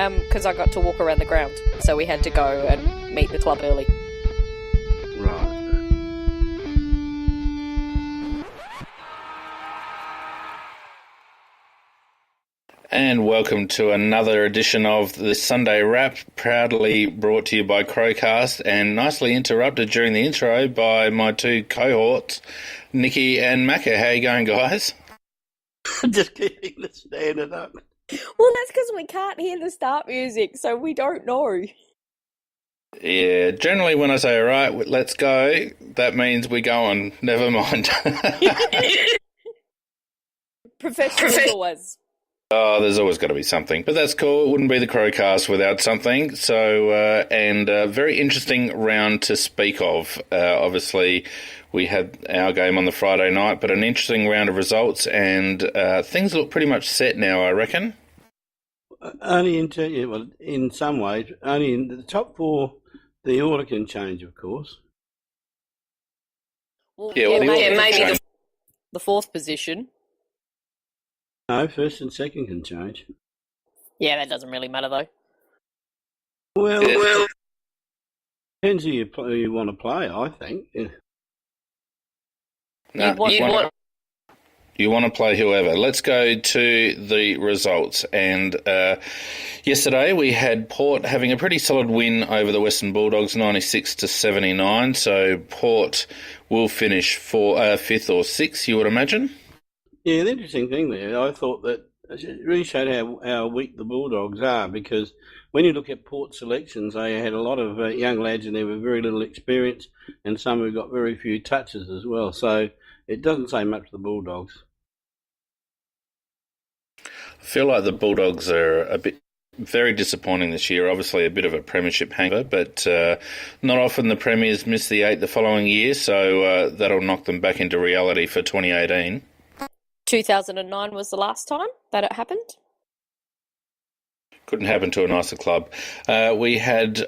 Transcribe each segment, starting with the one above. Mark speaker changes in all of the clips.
Speaker 1: because I got to walk around the ground, so we had to go and meet the club early.
Speaker 2: Right.
Speaker 3: And welcome to another edition of the Sunday Wrap, proudly brought to you by Crowcast and nicely interrupted during the intro by my two cohorts, Nikki and Macca. How you going, guys?
Speaker 2: Just keeping the standard up.
Speaker 1: Well, that's because we can't hear the start music, so we don't know.
Speaker 3: Yeah, generally when I say, all right, let's go, that means we go on. Never mind.
Speaker 1: Professional as always.
Speaker 3: Oh, there's always got to be something. But that's cool. It wouldn't be the Crowcast without something. So, and a very interesting round to speak of. Obviously, we had our game on the Friday night, but an interesting round of results, and things look pretty much set now, I reckon.
Speaker 2: Only in some ways, only in the top four, the order can change, of course.
Speaker 1: Well,
Speaker 3: Yeah,
Speaker 1: maybe the fourth position.
Speaker 2: No, first and second can change.
Speaker 1: Yeah, that doesn't really matter, though.
Speaker 2: Well, depends who you want to play, I think. Yeah.
Speaker 3: No, you want to play whoever. Let's go to the results. And yesterday we had Port having a pretty solid win over the Western Bulldogs, 96-79. So Port will finish fifth or sixth, you would imagine.
Speaker 2: Yeah, the interesting thing there, I thought that it really showed how weak the Bulldogs are, because when you look at Port selections, they had a lot of young lads in there with very little experience, and some who got very few touches as well. So it doesn't say much for the Bulldogs.
Speaker 3: I feel like the Bulldogs are very disappointing this year. Obviously a bit of a premiership hangover, but not often the premiers miss the 8 the following year, so that'll knock them back into reality for 2018.
Speaker 1: 2009 was the last time that it happened.
Speaker 3: Couldn't happen to a nicer club. We had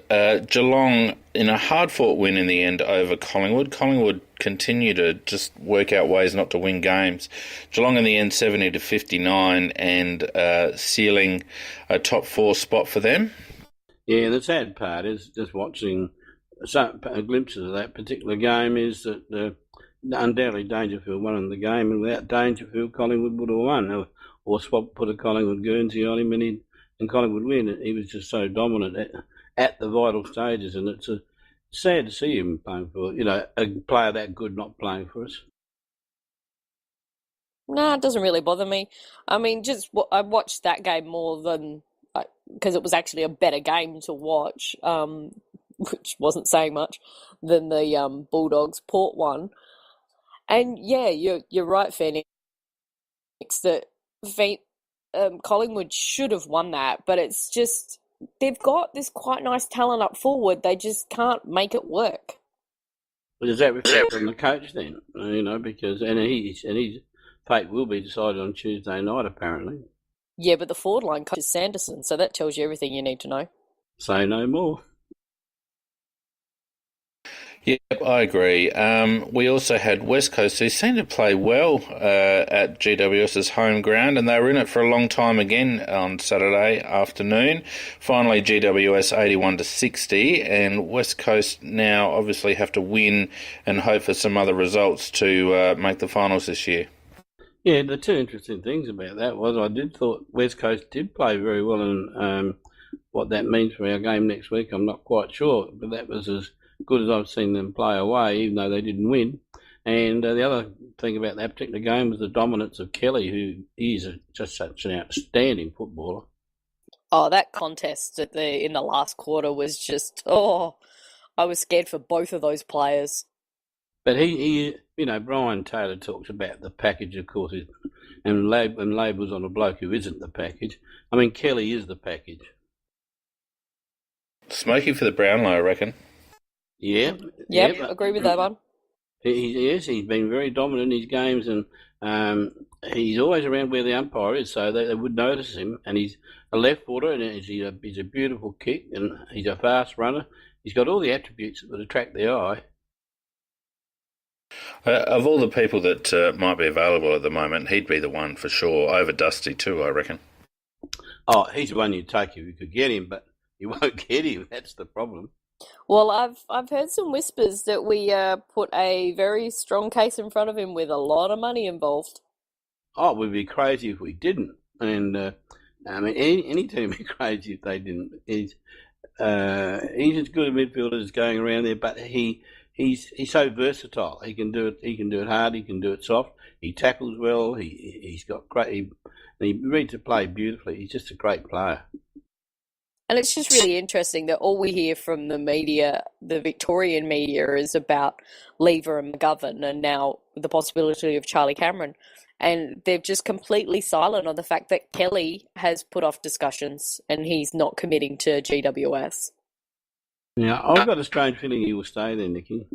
Speaker 3: Geelong in a hard-fought win in the end over Collingwood. Collingwood continue to just work out ways not to win games. Geelong in the end 70-59 and sealing a top four spot for them. Yeah,
Speaker 2: the sad part is just watching some glimpses of that particular game is that undoubtedly Dangerfield won in the game, and without Dangerfield, Collingwood would have won, or Swap put a Collingwood Guernsey on him and Collingwood win. He was just so dominant at the vital stages, and it's sad to see him playing for, a player that good not playing for us.
Speaker 1: No, it doesn't really bother me. I mean, I watched that game more than because it was actually a better game to watch, which wasn't saying much, than the Bulldogs Port one. And yeah, you're right, Phoenix, that Collingwood should have won that, but it's just they've got this quite nice talent up forward. They just can't make it work.
Speaker 2: Well, does that reflect on the coach then? Because his fate will be decided on Tuesday night, apparently.
Speaker 1: Yeah, but the forward line coach is Sanderson, so that tells you everything you need to know.
Speaker 2: Say no more.
Speaker 3: Yep, I agree. We also had West Coast, who seemed to play well at GWS's home ground, and they were in it for a long time again on Saturday afternoon. Finally, GWS 81-60, and West Coast now obviously have to win and hope for some other results to make the finals this year.
Speaker 2: Yeah, the two interesting things about that was I did thought West Coast did play very well, and what that means for our game next week, I'm not quite sure, but that was as good as I've seen them play away, even though they didn't win. And the other thing about that particular game was the dominance of Kelly, who is just such an outstanding footballer.
Speaker 1: Oh, that contest in the last quarter was just, I was scared for both of those players.
Speaker 2: But he Brian Taylor talks about the package, of course, and labels on a bloke who isn't the package. I mean, Kelly is the package.
Speaker 3: Smoky for the Brownlow, I reckon.
Speaker 2: Yeah.
Speaker 1: Yep, agree with that one.
Speaker 2: He's been very dominant in his games, and he's always around where the umpire is, so they would notice him. And he's a left footer, and he's a beautiful kick, and he's a fast runner. He's got all the attributes that would attract the eye.
Speaker 3: Of all the people that might be available at the moment, he'd be the one for sure. Over Dusty too, I reckon.
Speaker 2: Oh, he's the one you'd take if you could get him, but you won't get him. That's the problem.
Speaker 1: Well, I've heard some whispers that we put a very strong case in front of him with a lot of money involved.
Speaker 2: Oh, we'd be crazy if we didn't. And I mean, any team would be crazy if they didn't. He's as good a midfielder as going around there, but he's so versatile. He can do it. He can do it hard. He can do it soft. He tackles well. He's got great. He reads the play beautifully. He's just a great player.
Speaker 1: And it's just really interesting that all we hear from the media, the Victorian media, is about Lever and McGovern and now the possibility of Charlie Cameron. And they're just completely silent on the fact that Kelly has put off discussions and he's not committing to GWS.
Speaker 2: Yeah, I've got a strange feeling he will stay there, Nikki.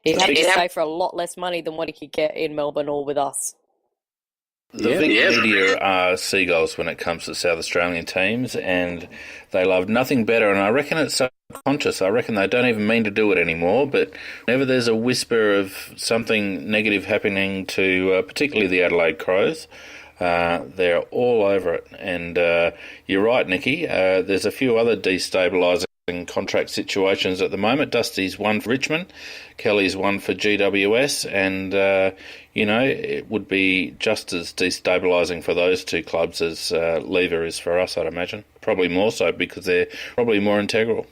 Speaker 1: He'd have to stay for a lot less money than what he could get in Melbourne or with us.
Speaker 3: The Vic media are seagulls when it comes to South Australian teams, and they love nothing better, and I reckon it's subconscious. I reckon they don't even mean to do it anymore, but whenever there's a whisper of something negative happening to particularly the Adelaide Crows, they're all over it. And you're right, Nikki, there's a few other destabilising contract situations at the moment. Dusty's one for Richmond, Kelly's one for GWS, and it would be just as destabilising for those two clubs as Lever is for us, I'd imagine. Probably more so because they're probably more integral.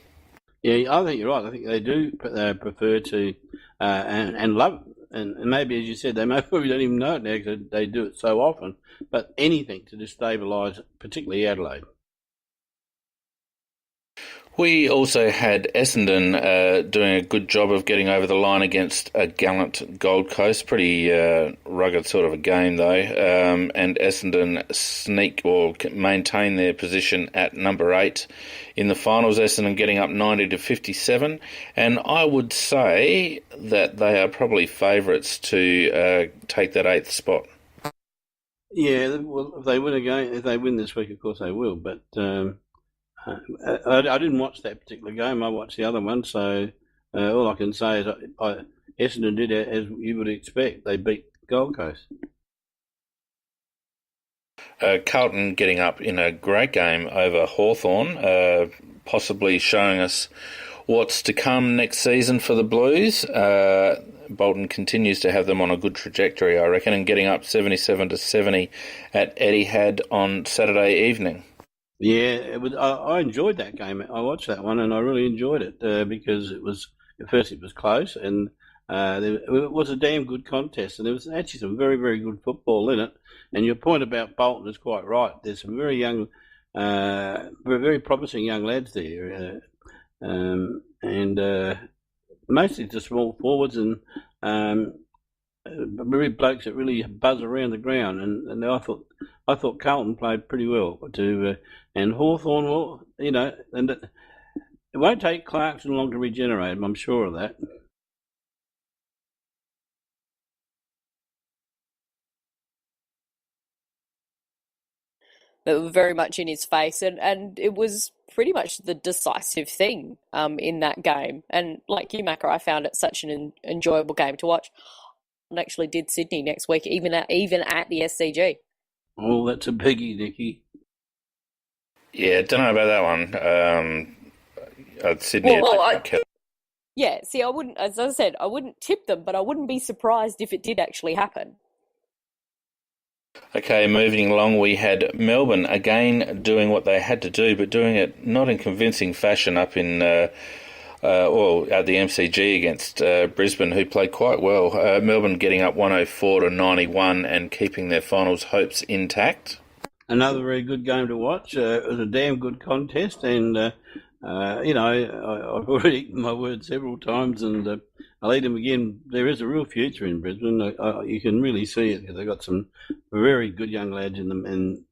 Speaker 2: Yeah, I think you're right. I think they do prefer to and love it. And maybe, as you said, they probably don't even know it now because they do it so often. But anything to destabilise, particularly Adelaide.
Speaker 3: We also had Essendon doing a good job of getting over the line against a gallant Gold Coast. Pretty rugged sort of a game, though. And Essendon sneak or maintain their position at number 8 in the finals. Essendon getting up 90-57. And I would say that they are probably favourites to take that 8th spot.
Speaker 2: Yeah, well, if they win this week, of course they will. But I didn't watch that particular game. I watched the other one, so all I can say is Essendon did as you would expect. They beat Gold Coast.
Speaker 3: Carlton getting up in a great game over Hawthorn, possibly showing us what's to come next season for the Blues. Bolton continues to have them on a good trajectory, I reckon, and getting up 77-70 at Etihad on Saturday evening.
Speaker 2: Yeah, I enjoyed that game. I watched that one and I really enjoyed it because it was close and it was a damn good contest and there was actually some very, very good football in it. And your point about Bolton is quite right. There's some very young, very promising young lads there, and mostly the small forwards and really blokes that really buzz around the ground. And I thought Carlton played pretty well and Hawthorn, well, and it won't take Clarkson long to regenerate him, I'm sure of that.
Speaker 1: That were very much in his face, and it was pretty much the decisive thing in that game. And like you, Macca, I found it such an enjoyable game to watch. And actually did Sydney next week, even at the SCG.
Speaker 2: Oh, that's a biggie, Nicky.
Speaker 3: Yeah, don't know about that one. Sydney.
Speaker 1: Yeah, see, I wouldn't, as I said, I wouldn't tip them, but I wouldn't be surprised if it did actually happen.
Speaker 3: Okay, moving along, we had Melbourne again doing what they had to do, but doing it not in convincing fashion up in, at the MCG against Brisbane, who played quite well. Melbourne getting up 104-91 and keeping their finals hopes intact.
Speaker 2: Another very good game to watch. It was a damn good contest, and I've already eaten my words several times, and I'll eat them again. There is a real future in Brisbane. You can really see it because they've got some very good young lads in them, and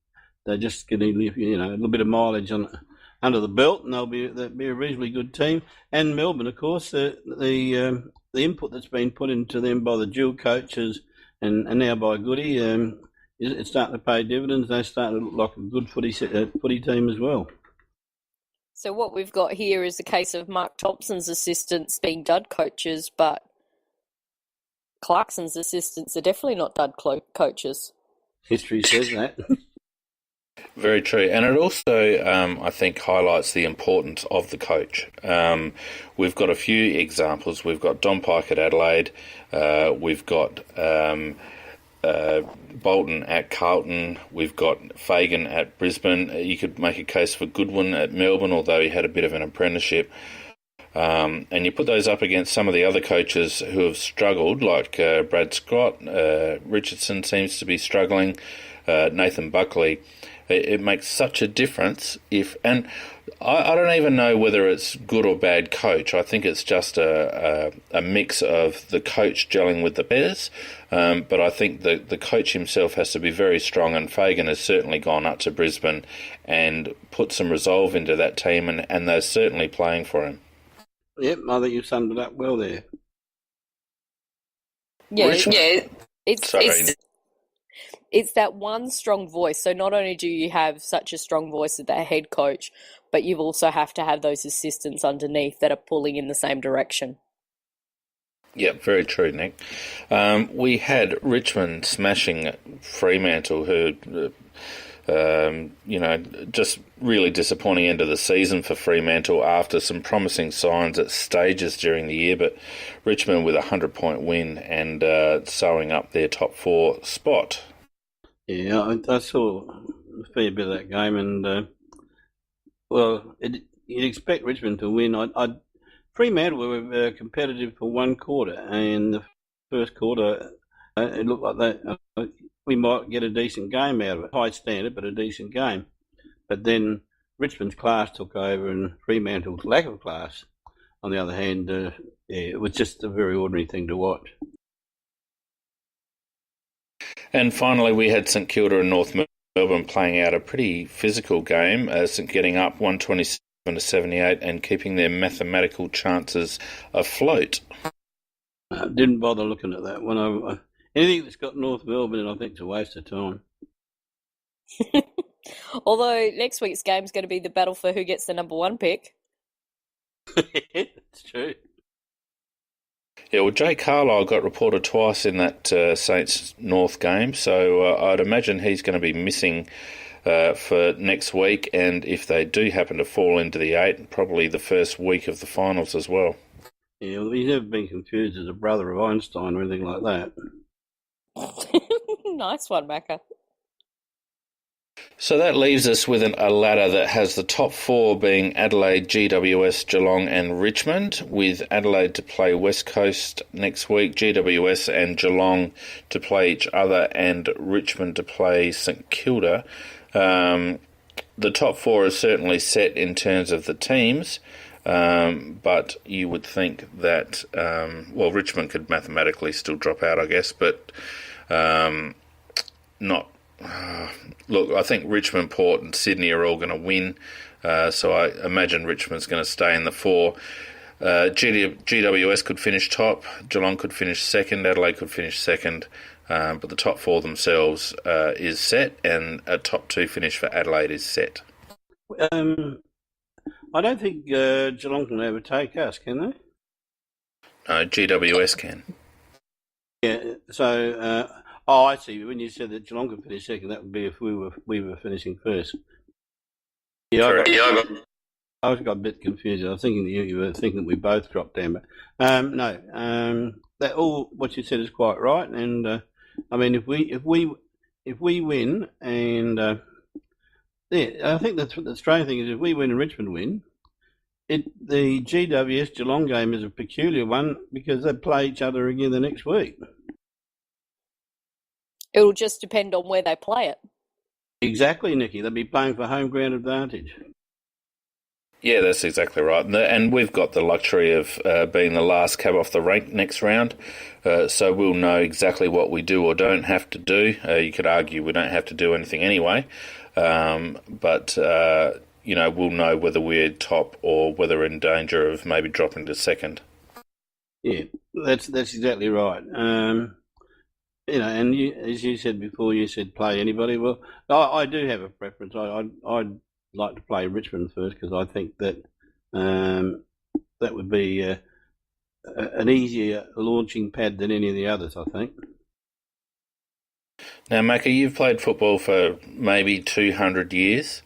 Speaker 2: they're just getting a little bit of mileage under the belt, and they'll be a reasonably good team. And Melbourne, of course, the input that's been put into them by the dual coaches and now by Goody, it's starting to pay dividends. They're starting to look like a good footy team as well.
Speaker 1: So what we've got here is the case of Mark Thompson's assistants being dud coaches, but Clarkson's assistants are definitely not dud coaches.
Speaker 2: History says that.
Speaker 3: Very true. And it also, I think, highlights the importance of the coach. We've got a few examples. We've got Don Pike at Adelaide. We've got Bolton at Carlton. We've got Fagan at Brisbane. You could make a case for Goodwin at Melbourne, although he had a bit of an apprenticeship. And you put those up against some of the other coaches who have struggled, like Brad Scott. Richardson seems to be struggling. Nathan Buckley. It makes such a difference and I don't even know whether it's good or bad coach. I think it's just a mix of the coach gelling with the players. But I think the coach himself has to be very strong, and Fagan has certainly gone up to Brisbane and put some resolve into that team, and they're certainly playing for him.
Speaker 2: Yep, I think you summed it up well there.
Speaker 1: Yeah,
Speaker 3: Richmond.
Speaker 1: it's that one strong voice. So not only do you have such a strong voice as that head coach, but you also have to have those assistants underneath that are pulling in the same direction.
Speaker 3: Yeah, very true, Nick. We had Richmond smashing Fremantle, who, just really disappointing end of the season for Fremantle after some promising signs at stages during the year, but Richmond with a 100-point win and sewing up their top 4 spot.
Speaker 2: Yeah, I saw a fair bit of that game, and you'd expect Richmond to win. Fremantle were competitive for one quarter, and the first quarter it looked like that we might get a decent game out of it. High standard, but a decent game. But then Richmond's class took over, and Fremantle's lack of class, on the other hand, it was just a very ordinary thing to watch.
Speaker 3: And finally, we had St Kilda and North Melbourne playing out a pretty physical game, getting up 127 to 78 and keeping their mathematical chances afloat.
Speaker 2: Didn't bother looking at that one. Anything that's got North Melbourne in, I think, is a waste of time.
Speaker 1: Although next week's game is going to be the battle for who gets the number 1 pick.
Speaker 2: It's true.
Speaker 3: Yeah, well, Jay Carlisle got reported twice in that Saints North game, so I'd imagine he's going to be missing for next week, and if they do happen to fall into the 8, probably the first week of the finals as well.
Speaker 2: Yeah, well, he's never been confused as a brother of Einstein or anything like that.
Speaker 1: Nice one, Macca.
Speaker 3: So that leaves us with a ladder that has the top 4 being Adelaide, GWS, Geelong and Richmond, with Adelaide to play West Coast next week, GWS and Geelong to play each other, and Richmond to play St Kilda. The top 4 is certainly set in terms of the teams, but you would think that, Richmond could mathematically still drop out, I guess, but not... Look, I think Richmond, Port and Sydney are all going to win, so I imagine Richmond's going to stay in the 4. GWS could finish top, Geelong could finish second, Adelaide could finish second, but the top 4 themselves is set, and a top 2 finish for Adelaide is set.
Speaker 2: I don't think Geelong can overtake us, can they?
Speaker 3: No, GWS can.
Speaker 2: Yeah, so... I see. When you said that Geelong could finish second, that would be if we were finishing first. Yeah, I got a bit confused. I was thinking that you were thinking that we both dropped down, but no. That all what you said is quite right. And I mean, if we win, and I think that's the strange thing is if we win and Richmond win, the GWS Geelong game is a peculiar one because they play each other again the next week.
Speaker 1: It'll just depend on where they play it.
Speaker 2: Exactly, Nicky. They'll be playing for home ground advantage.
Speaker 3: Yeah, that's exactly right. And we've got the luxury of being the last cab off the rank next round, so we'll know exactly what we do or don't have to do. You could argue we don't have to do anything anyway, but we'll know whether we're top or whether we're in danger of maybe dropping to second. Yeah,
Speaker 2: that's exactly right. And as you said before, you said play anybody. Well, I do have a preference. I'd like to play Richmond first because I think that that would be an easier launching pad than any of the others, I think.
Speaker 3: Now, Macca, you've played football for maybe 200 years,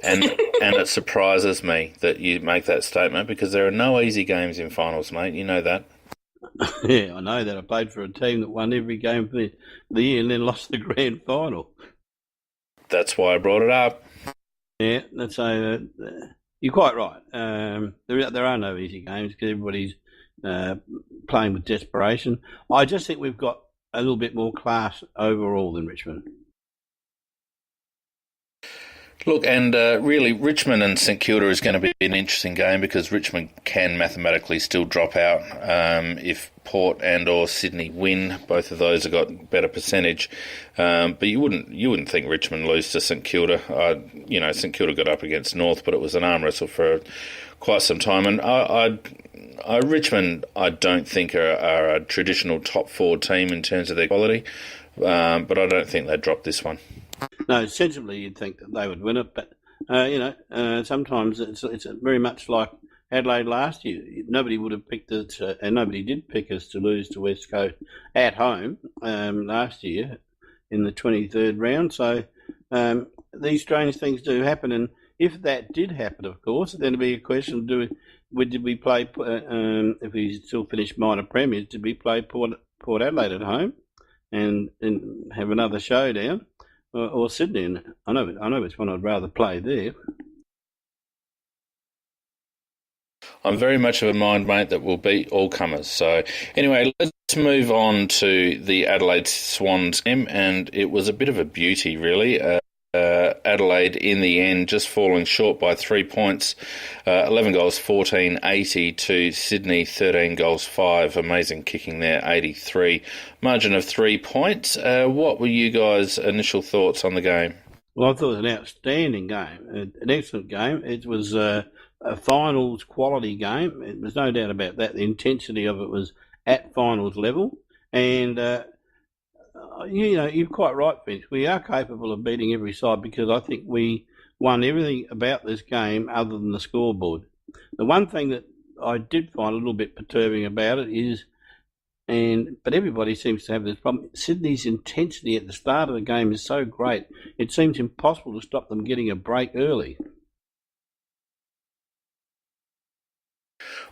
Speaker 3: and it surprises me that you make that statement because there are no easy games in finals, mate. You know that.
Speaker 2: Yeah, I know that. I played for a team that won every game for the year and then lost the grand final.
Speaker 3: That's why I brought it up.
Speaker 2: Yeah, that's you're quite right. There are no easy games because everybody's playing with desperation. I just think we've got a little bit more class overall than Richmond.
Speaker 3: Look, and really, Richmond and St Kilda is going to be an interesting game because Richmond can mathematically still drop out if Port and or Sydney win. Both of those have got better percentage, but you wouldn't think Richmond lose to St Kilda. St Kilda got up against North, but it was an arm wrestle for quite some time. And Richmond, I don't think are a traditional top four team in terms of their quality, but I don't think they drop this one.
Speaker 2: No, sensibly you'd think that they would win it, but sometimes it's very much like Adelaide last year. Nobody would have picked it, and nobody did pick us to lose to West Coast at home last year in the 23rd round. So these strange things do happen, and if that did happen, of course, then it'd be a question: did we play if we still finished minor premiers? Did we play Port Adelaide at home and have another showdown? Or Sydney, and I know which one I'd rather play there.
Speaker 3: I'm very much of a mind, mate, that we'll beat all comers. So anyway, let's move on to the Adelaide Swans game, and it was a bit of a beauty, really. Adelaide, in the end, just falling short by 3 points. 11 goals, 14-80 to Sydney, 13 goals, 5. Amazing kicking there, 83. Margin of 3 points. What were you guys' initial thoughts on the game?
Speaker 2: Well, I thought it was an outstanding game, an excellent game. It was a finals quality game. There's no doubt about that. The intensity of it was at finals level. And you're quite right, Vince. We are capable of beating every side because I think we won everything about this game other than the scoreboard. The one thing that I did find a little bit perturbing about it is, but everybody seems to have this problem, Sydney's intensity at the start of the game is so great, it seems impossible to stop them getting a break early.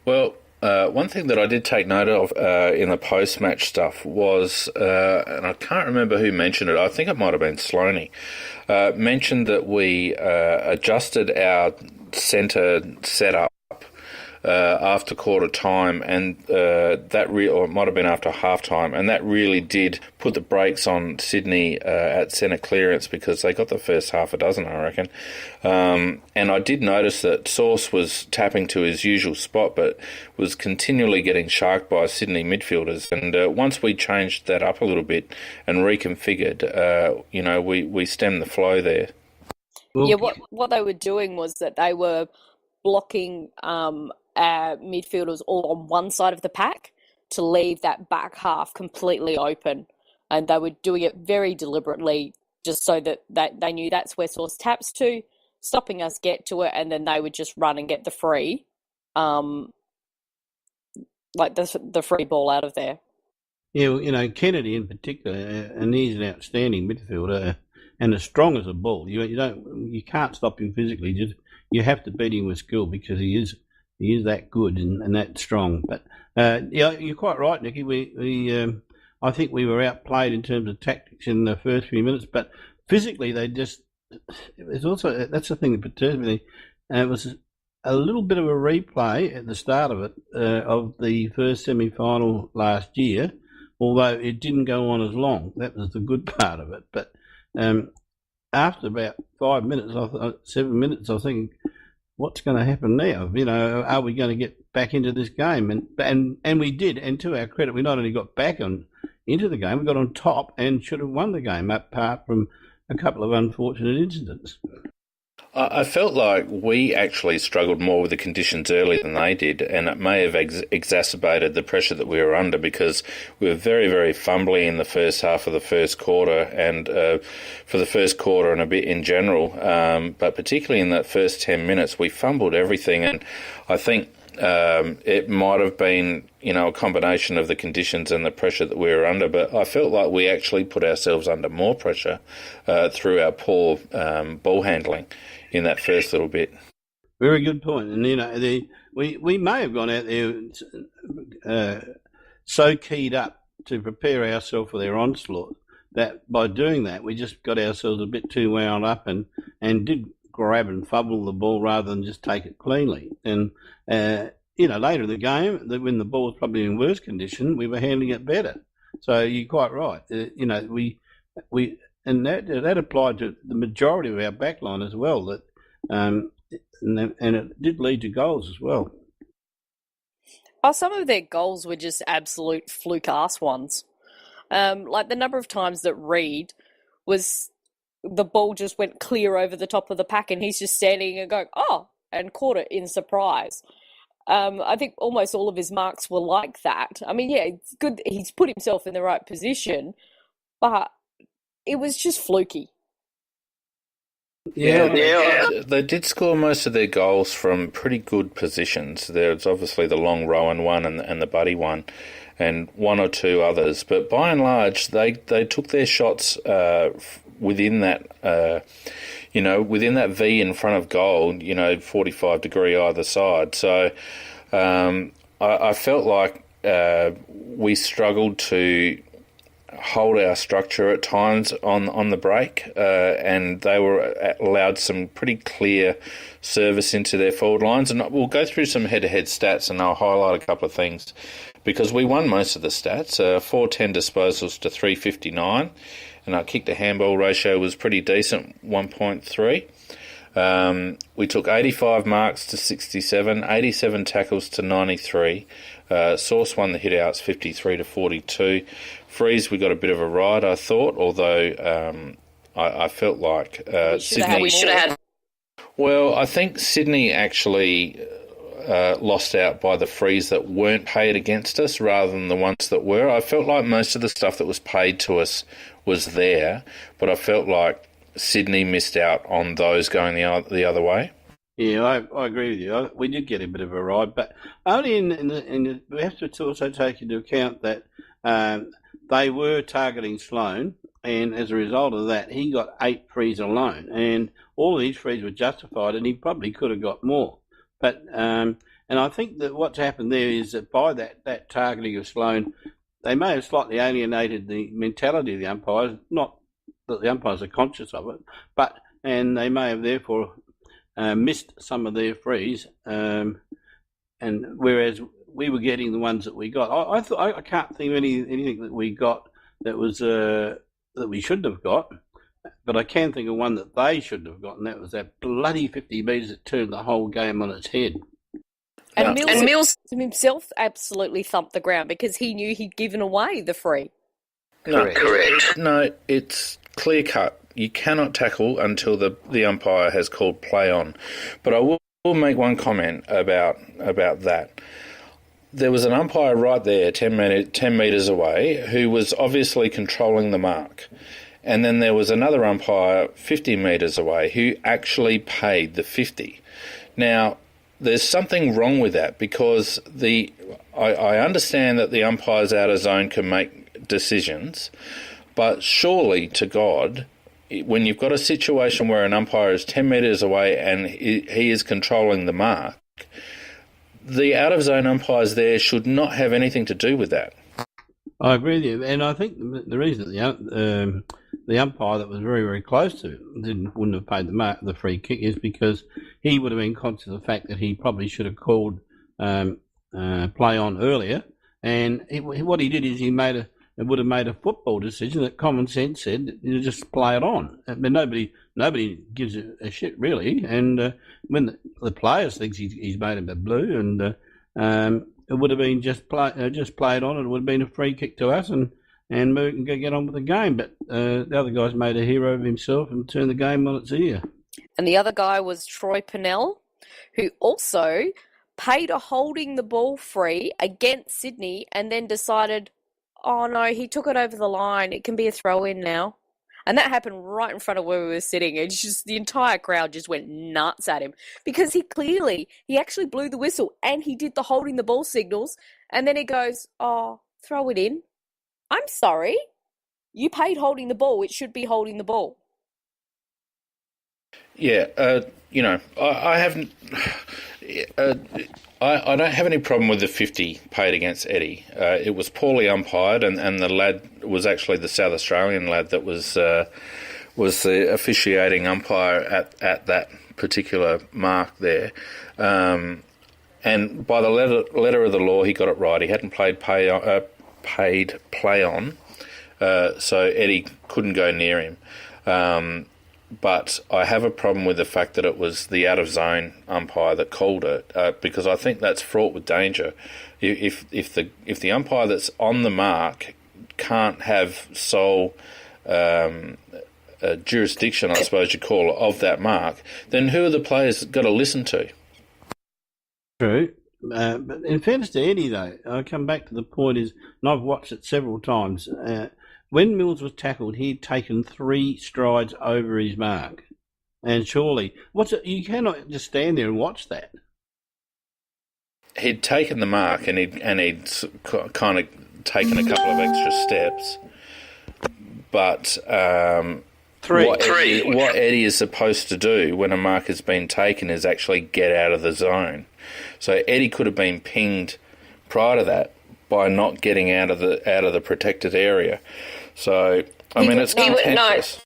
Speaker 3: Well, one thing that I did take note of in the post-match stuff was, and I can't remember who mentioned it, I think it might have been Sloaney, mentioned that we adjusted our centre setup after quarter time, and or it might have been after half time, and that really did put the brakes on Sydney at centre clearance because they got the first half a dozen, I reckon. And I did notice that Sauce was tapping to his usual spot, but was continually getting sharked by Sydney midfielders. And once we changed that up a little bit and reconfigured, we stemmed the flow there.
Speaker 1: Yeah, what they were doing was that they were blocking our midfielders all on one side of the pack to leave that back half completely open. And they were doing it very deliberately just so that they knew that's where Sauce taps to, stopping us get to it, and then they would just run and get the free, the free ball out of there.
Speaker 2: Yeah, Kennedy in particular, and he's an outstanding midfielder and as strong as a bull. You can't stop him physically. You have to beat him with skill because he is that good and that strong. But you're quite right, Nicky. I think we were outplayed in terms of tactics in the first few minutes, but physically that's the thing that perturbed me. It was a little bit of a replay at the start of it of the first semi-final last year, although it didn't go on as long. That was the good part of it. But after about 7 minutes, I was thinking, what's going to happen now? Are we going to get back into this game? And we did. And to our credit, we not only got back into the game, we got on top and should have won the game, apart from a couple of unfortunate incidents.
Speaker 3: I felt like we actually struggled more with the conditions early than they did, and it may have exacerbated the pressure that we were under because we were very, very fumbly in the first half of the first quarter and for the first quarter and a bit in general. But particularly in that first 10 minutes, we fumbled everything, and I think It might have been, a combination of the conditions and the pressure that we were under, but I felt like we actually put ourselves under more pressure through our poor ball handling in that first little bit.
Speaker 2: Very good point. And, we may have gone out there so keyed up to prepare ourselves for their onslaught that by doing that, we just got ourselves a bit too wound up and did grab and fumble the ball rather than just take it cleanly. And, later in the game, when the ball was probably in worse condition, we were handling it better. So you're quite right. We and that applied to the majority of our backline as well. That and it did lead to goals as well.
Speaker 1: Oh, some of their goals were just absolute fluke-ass ones. Like the number of times that Reed the ball just went clear over the top of the pack and he's just standing and going, oh, and caught it in surprise. I think almost all of his marks were like that. I mean, yeah, it's good that he's put himself in the right position, but it was just fluky.
Speaker 3: Yeah. They did score most of their goals from pretty good positions. There's obviously the long Rowan one and the Buddy one and one or two others. But by and large, they took their shots within that, within that V in front of goal, 45 degree either side. So I felt like we struggled to hold our structure at times on the break, and they were allowed some pretty clear service into their forward lines. And we'll go through some head-to-head stats, and I'll highlight a couple of things because we won most of the stats. 410 disposals to 359, and our kick-to-handball ratio was pretty decent, 1.3. We took 85 marks to 67, 87 tackles to 93. Source won the hit-outs 53 to 42. Freeze, we got a bit of a ride, I thought, although I felt like Sydney...
Speaker 1: We should have had...
Speaker 3: Well, I think Sydney actually lost out by the frees that weren't paid against us rather than the ones that were. I felt like most of the stuff that was paid to us was there, but I felt like Sydney missed out on those going the other way.
Speaker 2: Yeah, I agree with you. We did get a bit of a ride, but only we have to also take into account that they were targeting Sloane, and as a result of that, he got 8 frees alone, and all of these frees were justified, and he probably could have got more. But and I think that what's happened there is that by that targeting of Sloane, they may have slightly alienated the mentality of the umpires. Not that the umpires are conscious of it, and they may have therefore missed some of their frees, and whereas we were getting the ones that we got. I can't think of anything that we got that was that we shouldn't have got, but I can think of one that they shouldn't have got, and that was that bloody 50 metres that turned the whole game on its head.
Speaker 1: And Mills himself absolutely thumped the ground because he knew he'd given away the free.
Speaker 3: No, correct. No, it's clear cut. You cannot tackle until the umpire has called play on. But I will make one comment about that. There was an umpire right there, 10 metres away, who was obviously controlling the mark. And then there was another umpire 50 metres away who actually paid the 50. Now, there's something wrong with that because I understand that the umpires out of zone can make decisions, but surely to God, when you've got a situation where an umpire is 10 metres away and he is controlling the mark, the out-of-zone umpires there should not have anything to do with that.
Speaker 2: I agree with you, and I think the reason the umpire that was very, very close to it wouldn't have paid the free kick is because he would have been conscious of the fact that he probably should have called play on earlier, and what he did is he would have made a football decision that common sense said you just play it on. I mean, nobody gives a shit really, and when the players thinks he's made him a blue, and it would have been just play it on. It would have been a free kick to us, and Merck can get on with the game. But the other guy's made a hero of himself and turned the game on its ear.
Speaker 1: And the other guy was Troy Pennell, who also paid a holding the ball free against Sydney and then decided, oh no, he took it over the line. It can be a throw-in now. And that happened right in front of where we were sitting. And just the entire crowd just went nuts at him because he actually blew the whistle and he did the holding the ball signals. And then he goes, "Oh, throw it in." I'm sorry. You paid holding the ball. It should be holding the ball.
Speaker 3: Yeah, I haven't. I don't have any problem with the 50 paid against Eddie. It was poorly umpired, and the lad was actually the South Australian lad that was the officiating umpire at that particular mark there. And by the letter of the law, he got it right. He hadn't paid play on, so Eddie couldn't go near him. But I have a problem with the fact that it was the out-of-zone umpire that called it, because I think that's fraught with danger. If the umpire that's on the mark can't have sole jurisdiction, I suppose you call it, of that mark, then who are the players got to listen to?
Speaker 2: True. But in fairness to Eddie, though, I come back to the point is, and I've watched it several times, when Mills was tackled, he'd taken 3 strides over his mark. And surely, you cannot just stand there and watch that.
Speaker 3: He'd taken the mark and he'd kind of taken a couple of extra steps. But what Eddie is supposed to do when a mark has been taken is actually get out of the zone. So Eddie could have been pinged prior to that by not getting out of the protected area. So, it's contentious.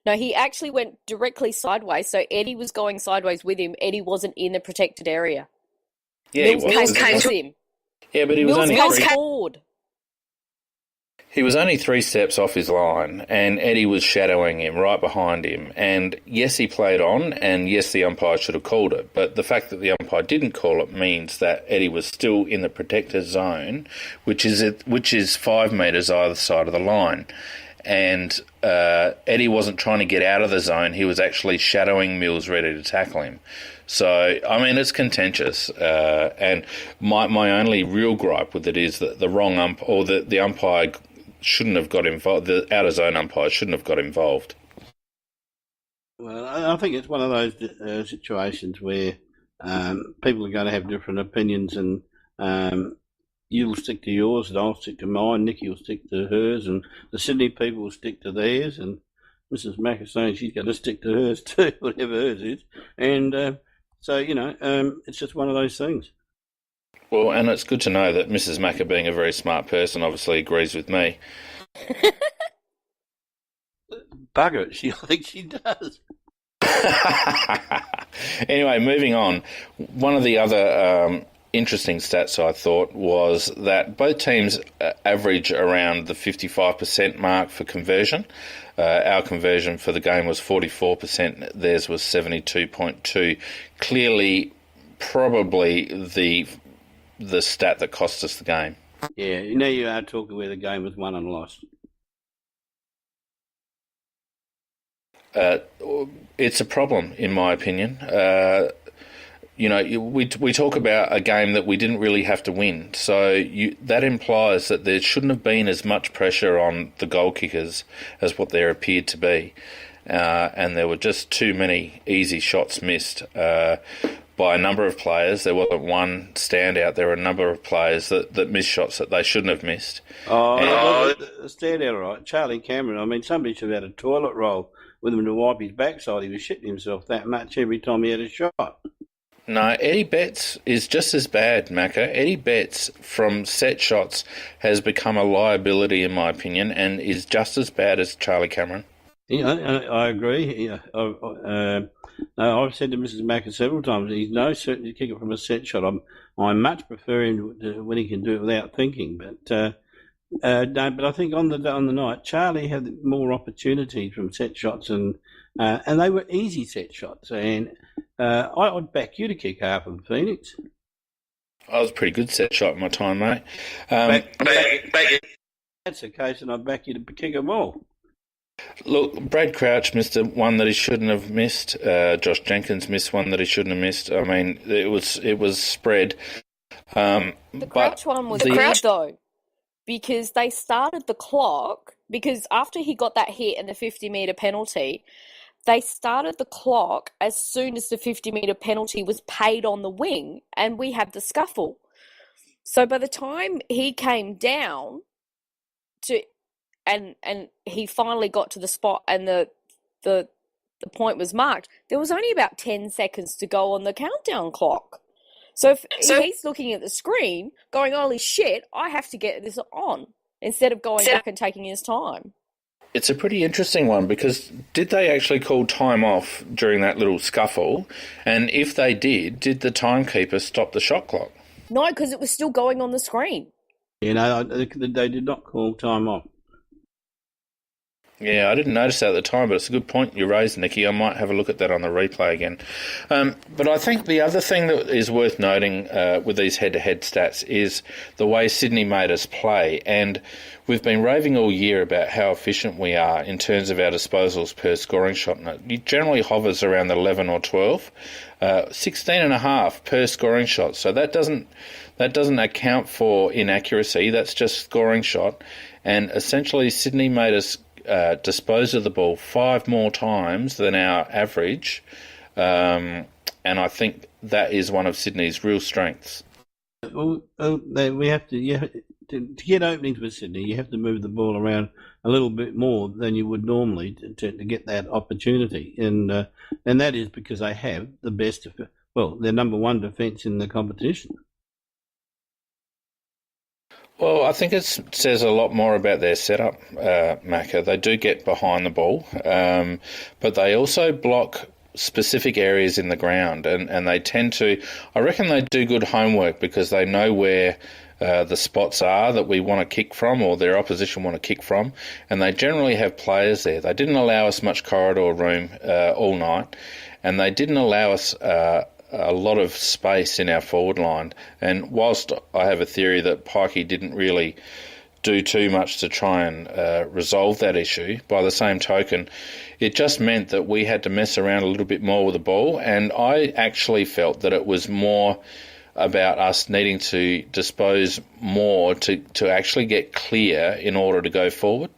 Speaker 1: No, he actually went directly sideways, so Eddie was going sideways with him. Eddie wasn't in the protected area.
Speaker 3: Yeah,
Speaker 1: Mills came to him.
Speaker 3: Yeah, but he was
Speaker 1: He was
Speaker 3: only 3 steps off his line, and Eddie was shadowing him right behind him. And yes, he played on, and yes, the umpire should have called it. But the fact that the umpire didn't call it means that Eddie was still in the protected zone, which is 5 metres either side of the line. And Eddie wasn't trying to get out of the zone; he was actually shadowing Mills, ready to tackle him. So, it's contentious. And my only real gripe with it is that the wrong the umpire shouldn't have got involved. The out-of-zone umpire shouldn't have got involved.
Speaker 2: Well, I think it's one of those situations where people are going to have different opinions, and you'll stick to yours, and I'll stick to mine. Nikki will stick to hers, and the Sydney people will stick to theirs, and Mrs. Mack is saying she's going to stick to hers too, whatever hers is. And so, it's just one of those things.
Speaker 3: Well, and it's good to know that Mrs. Macker, being a very smart person, obviously agrees with me.
Speaker 2: Bugger it, I think she does.
Speaker 3: Anyway, moving on. One of the other interesting stats I thought was that both teams average around the 55% mark for conversion. Our conversion for the game was 44%. Theirs was 72.2. Clearly, probably the stat that cost us the game.
Speaker 2: Yeah, you are talking where the game was won and lost.
Speaker 3: It's a problem, in my opinion. We talk about a game that we didn't really have to win. So that implies that there shouldn't have been as much pressure on the goal kickers as what there appeared to be. And there were just too many easy shots missed by a number of players. There wasn't one standout. There were a number of players that missed shots that they shouldn't have missed.
Speaker 2: Standout, all right. Charlie Cameron, somebody should have had a toilet roll with him to wipe his backside. He was shitting himself that much every time he had a shot.
Speaker 3: No, Eddie Betts is just as bad, Macca. Eddie Betts from set shots has become a liability, in my opinion, and is just as bad as Charlie Cameron.
Speaker 2: Yeah, I agree. Yeah, I've said to Mrs. Macker several times, he's no certainty to kick it from a set shot. I much prefer him when he can do it without thinking. But but I think on the night, Charlie had more opportunities from set shots, and they were easy set shots. And I'd back you to kick half of them, Phoenix.
Speaker 3: I was a pretty good set shot in my time, mate.
Speaker 2: That's the case, and I'd back you to kick them all.
Speaker 3: Look, Brad Crouch missed one that he shouldn't have missed. Josh Jenkins missed one that he shouldn't have missed. It was spread.
Speaker 1: The Crouch one was weird though, because they started the clock because after he got that hit and the 50-metre penalty, they started the clock as soon as the 50-metre penalty was paid on the wing, and we had the scuffle. So by the time he came down to and he finally got to the spot and the point was marked, there was only about 10 seconds to go on the countdown clock. So if he's looking at the screen going, holy shit, I have to get this on, instead of going back and taking his time.
Speaker 3: It's a pretty interesting one, because did they actually call time off during that little scuffle? And if they did the timekeeper stop the shot clock?
Speaker 1: No, because it was still going on the screen.
Speaker 2: You know, they did not call time off.
Speaker 3: Yeah, I didn't notice that at the time, but it's a good point you raised, Nicky. I might have a look at that on the replay again. But I think the other thing that is worth noting with these head-to-head stats is the way Sydney made us play. And we've been raving all year about how efficient we are in terms of our disposals per scoring shot. And it generally hovers around 11 or 12, 16.5 per scoring shot. So that doesn't account for inaccuracy. That's just scoring shot. And essentially, Sydney made us dispose of the ball 5 more times than our average, and I think that is one of Sydney's real strengths.
Speaker 2: Well, we have to get openings with Sydney. You have to move the ball around a little bit more than you would normally to get that opportunity, and that is because they have the best. Well, they're number one defence in the competition.
Speaker 3: Well, I think it says a lot more about their setup, Macca. They do get behind the ball, but they also block specific areas in the ground, and they tend to, I reckon they do good homework because they know where the spots are that we want to kick from, or their opposition want to kick from, and they generally have players there. They didn't allow us much corridor room all night, and they didn't allow us a lot of space in our forward line. And whilst I have a theory that Pikey didn't really do too much to try and resolve that issue, by the same token, it just meant that we had to mess around a little bit more with the ball, and I actually felt that it was more about us needing to dispose more to actually get clear in order to go forward.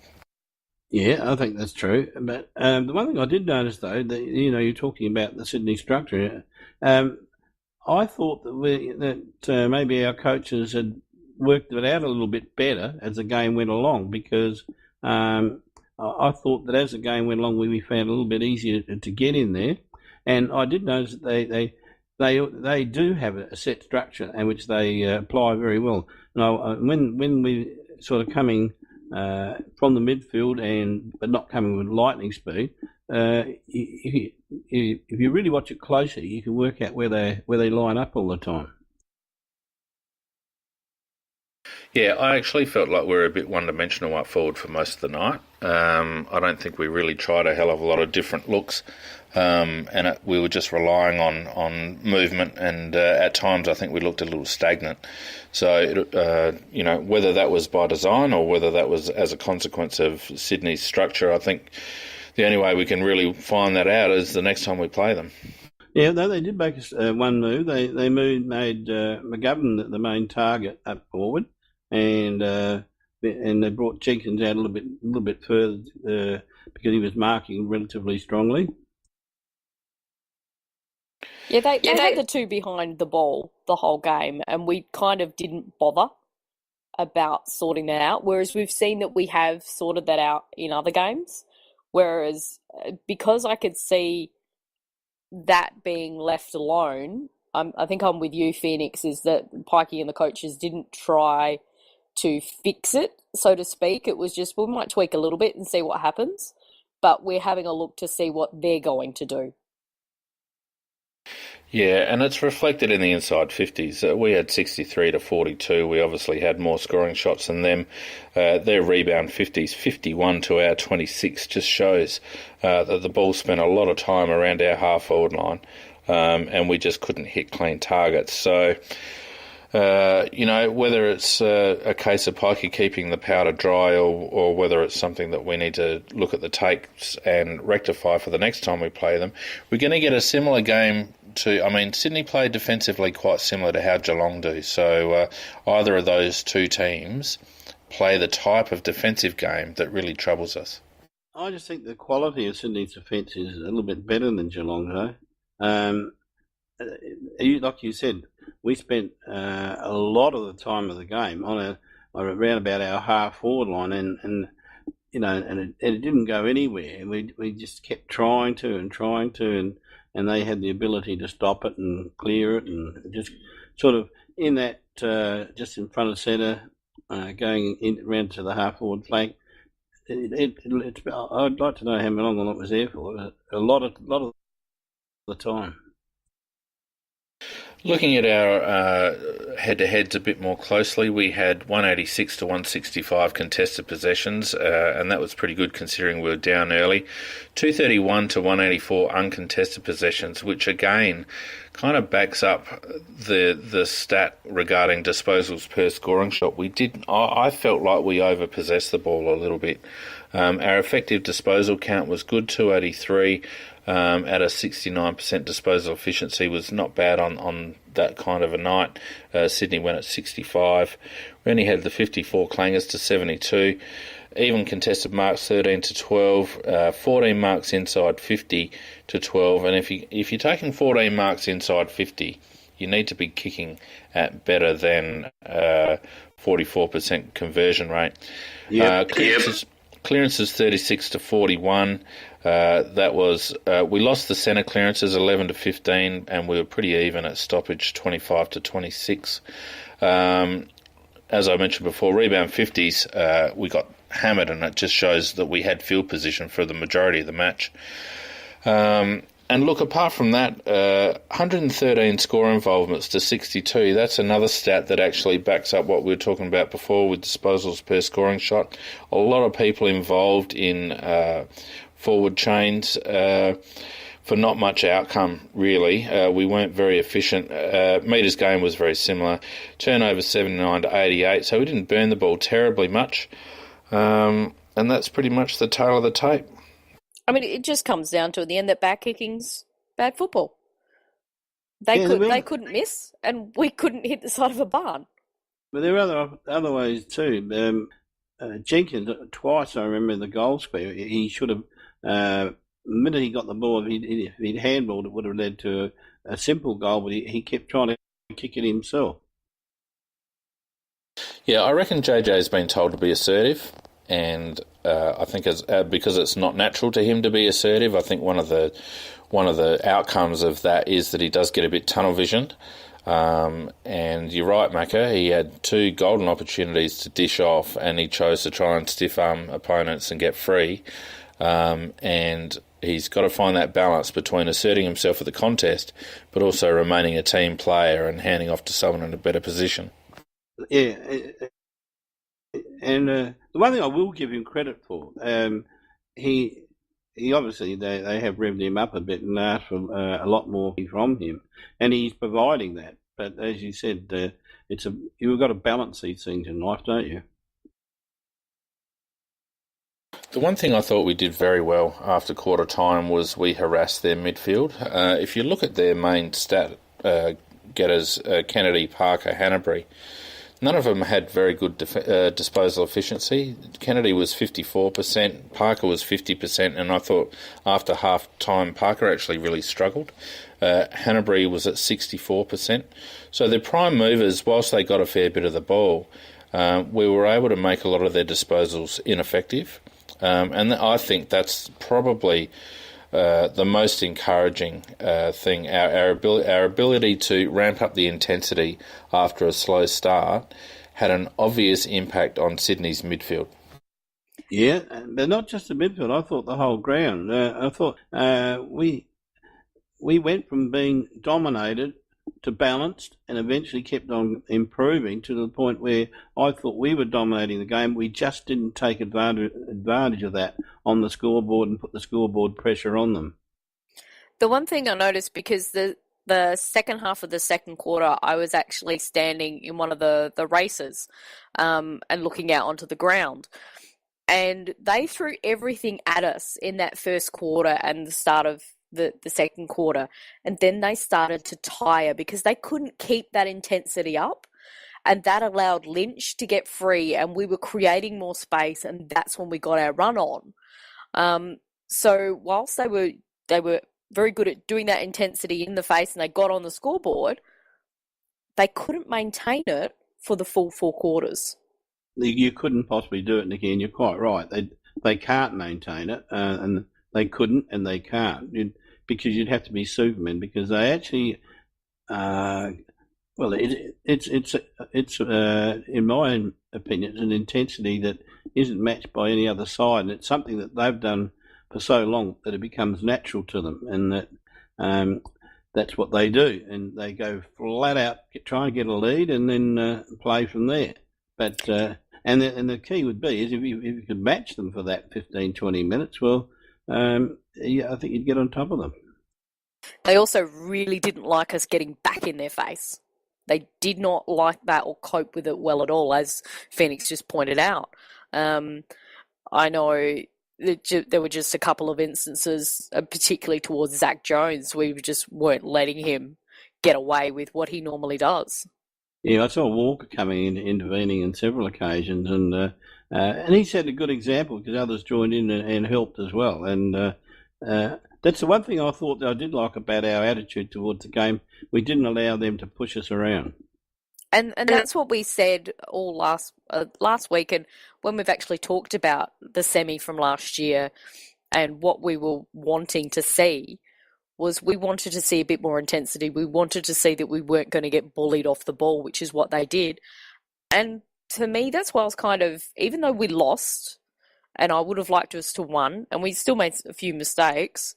Speaker 2: Yeah, I think that's true. But the one thing I did notice, though, that you're talking about the Sydney structure. I thought that maybe our coaches had worked it out a little bit better as the game went along, because I thought that as the game went along, we found it a little bit easier to get in there. And I did notice that they do have a set structure, and which they apply very well. Now, when we sort of coming from the midfield but not coming with lightning speed, if you really watch it closely, you can work out where they line up all the time.
Speaker 3: Yeah, I actually felt like we were a bit one-dimensional up forward for most of the night. I don't think we really tried a hell of a lot of different looks, and we were just relying on movement, and at times I think we looked a little stagnant. So, whether that was by design or whether that was as a consequence of Sydney's structure, I think the only way we can really find that out is the next time we play them.
Speaker 2: Yeah, though they did make one move. They made McGovern the main target up forward, and they brought Jenkins out a little bit further because he was marking relatively strongly.
Speaker 1: Yeah, they had the two behind the ball the whole game, and we kind of didn't bother about sorting that out, whereas we've seen that we have sorted that out in other games. Whereas because I could see that being left alone, I think I'm with you, Phoenix, is that Pikey and the coaches didn't try to fix it, so to speak. It was just, we might tweak a little bit and see what happens, but we're having a look to see what they're going to do.
Speaker 3: Yeah, and it's reflected in the inside 50s. We had 63 to 42. We obviously had more scoring shots than them. Their rebound 50s, 51 to our 26, just shows that the ball spent a lot of time around our half-forward line, and we just couldn't hit clean targets. So, whether it's a case of Pikey keeping the powder dry or whether it's something that we need to look at the takes and rectify for the next time we play them, we're going to get a similar game Sydney played defensively quite similar to how Geelong do. So either of those two teams play the type of defensive game that really troubles us.
Speaker 2: I just think the quality of Sydney's defence is a little bit better than Geelong, though. Like you said, we spent a lot of the time of the game on around about our half forward line, and it didn't go anywhere. We just kept trying to, and they had the ability to stop it and clear it, and just sort of in that just in front of centre, going in round to the half forward flank. I'd like to know how long it was there for. A lot of the time.
Speaker 3: Looking at our head-to-heads a bit more closely, we had 186 to 165 contested possessions, and that was pretty good considering we were down early. 231 to 184 uncontested possessions, which again kind of backs up the stat regarding disposals per scoring shot. I felt like we overpossessed the ball a little bit. Our effective disposal count was good, 283. At a 69% disposal efficiency was not bad on that kind of a night. Sydney went at 65. We only had the 54 clangers to 72. Even contested marks 13 to 12. 14 marks inside 50 to 12. And if you're taking 14 marks inside 50, you need to be kicking at better than 44% conversion rate. Clearances 36 to 41. That was we lost the centre clearances 11 to 15, and we were pretty even at stoppage 25 to 26. As I mentioned before, rebound 50s, we got hammered, and it just shows that we had field position for the majority of the match. And look, apart from that, 113 score involvements to 62, that's another stat that actually backs up what we were talking about before with disposals per scoring shot. A lot of people involved in forward chains for not much outcome, really. We weren't very efficient. Metres game was very similar. Turnover 79 to 88, so we didn't burn the ball terribly much. And that's pretty much the tale of the tape.
Speaker 1: I mean, it just comes down to, at the end, that back kicking's bad football. They couldn't miss, and we couldn't hit the side of a barn.
Speaker 2: But there are other ways too. Jenkins, twice I remember in the goal square, he should have, the minute he got the ball, if he'd handballed, it would have led to a simple goal, but he kept trying to kick it himself.
Speaker 3: Yeah, I reckon JJ's been told to be assertive, and I think because it's not natural to him to be assertive, I think one of the outcomes of that is that he does get a bit tunnel visioned. And you're right, Macca, he had two golden opportunities to dish off, and he chose to try and stiff arm opponents and get free. And he's got to find that balance between asserting himself at the contest, but also remaining a team player and handing off to someone in a better position.
Speaker 2: Yeah, and the one thing I will give him credit for, he obviously they have revved him up a bit and asked for a lot more from him, and he's providing that. But as you said, you've got to balance these things in life, don't you?
Speaker 3: The one thing I thought we did very well after quarter time was we harassed their midfield. If you look at their main stat getters, Kennedy, Parker, Hanbury, none of them had very good disposal efficiency. Kennedy was 54%, Parker was 50%, and I thought after half-time Parker actually really struggled. Hanbury was at 64%. So their prime movers, whilst they got a fair bit of the ball, we were able to make a lot of their disposals ineffective. And I think that's probably the most encouraging thing. Our ability to ramp up the intensity after a slow start had an obvious impact on Sydney's midfield.
Speaker 2: Yeah, but not just the midfield. I thought the whole ground. I thought we went from being dominated to balanced, and eventually kept on improving to the point where I thought we were dominating the game. We just didn't take advantage of that on the scoreboard and put the scoreboard pressure on them.
Speaker 1: The one thing I noticed, because the second half of the second quarter, I was actually standing in one of the races and looking out onto the ground. And they threw everything at us in that first quarter and the start of the second quarter. And then they started to tire because they couldn't keep that intensity up. And that allowed Lynch to get free, and we were creating more space, and that's when we got our run on. So whilst they were very good at doing that intensity in the face and they got on the scoreboard, they couldn't maintain it for the full 4 quarters.
Speaker 2: You couldn't possibly do it, Nikki, and you're quite right. They can't maintain it, and they couldn't, and they can't, because you'd have to be Superman, because they actually, it's in my opinion, it's an intensity that isn't matched by any other side, and it's something that they've done for so long that it becomes natural to them, and that that's what they do, and they go flat out, try and get a lead, and then play from there. But and the key would be is if you could match them for that 15, 20 minutes, well, I think you'd get on top of them.
Speaker 1: They also really didn't like us getting back in their face. They did not like that or cope with it well at all, as Phoenix just pointed out. I know there were just a couple of instances, particularly towards Zach Jones, we just weren't letting him get away with what he normally does.
Speaker 2: Yeah, I saw Walker coming in, intervening on several occasions, and he set a good example because others joined in and helped as well. And that's the one thing I thought that I did like about our attitude towards the game. We didn't allow them to push us around.
Speaker 1: And that's what we said all last week, and when we've actually talked about the semi from last year and what we were wanting to see, was we wanted to see a bit more intensity. We wanted to see that we weren't going to get bullied off the ball, which is what they did. And to me, that's why I was kind of, even though we lost, and I would have liked us to win, and we still made a few mistakes,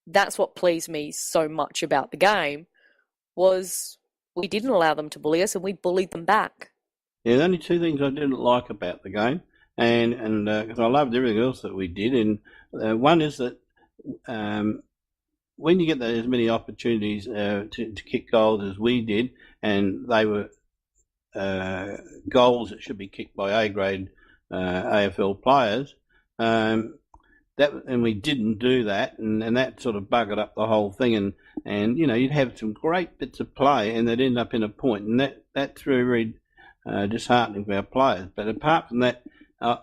Speaker 1: that's what pleased me so much about the game, was we didn't allow them to bully us, and we bullied them back.
Speaker 2: Yeah, the only 2 things I didn't like about the game, and because I loved everything else that we did, and one is that when you get as many opportunities to kick goals as we did, and they were goals that should be kicked by A-grade AFL players, and we didn't do that, and that sort of buggered up the whole thing, and you'd have some great bits of play, and they'd end up in a point, and that's very disheartening for our players. But apart from that, I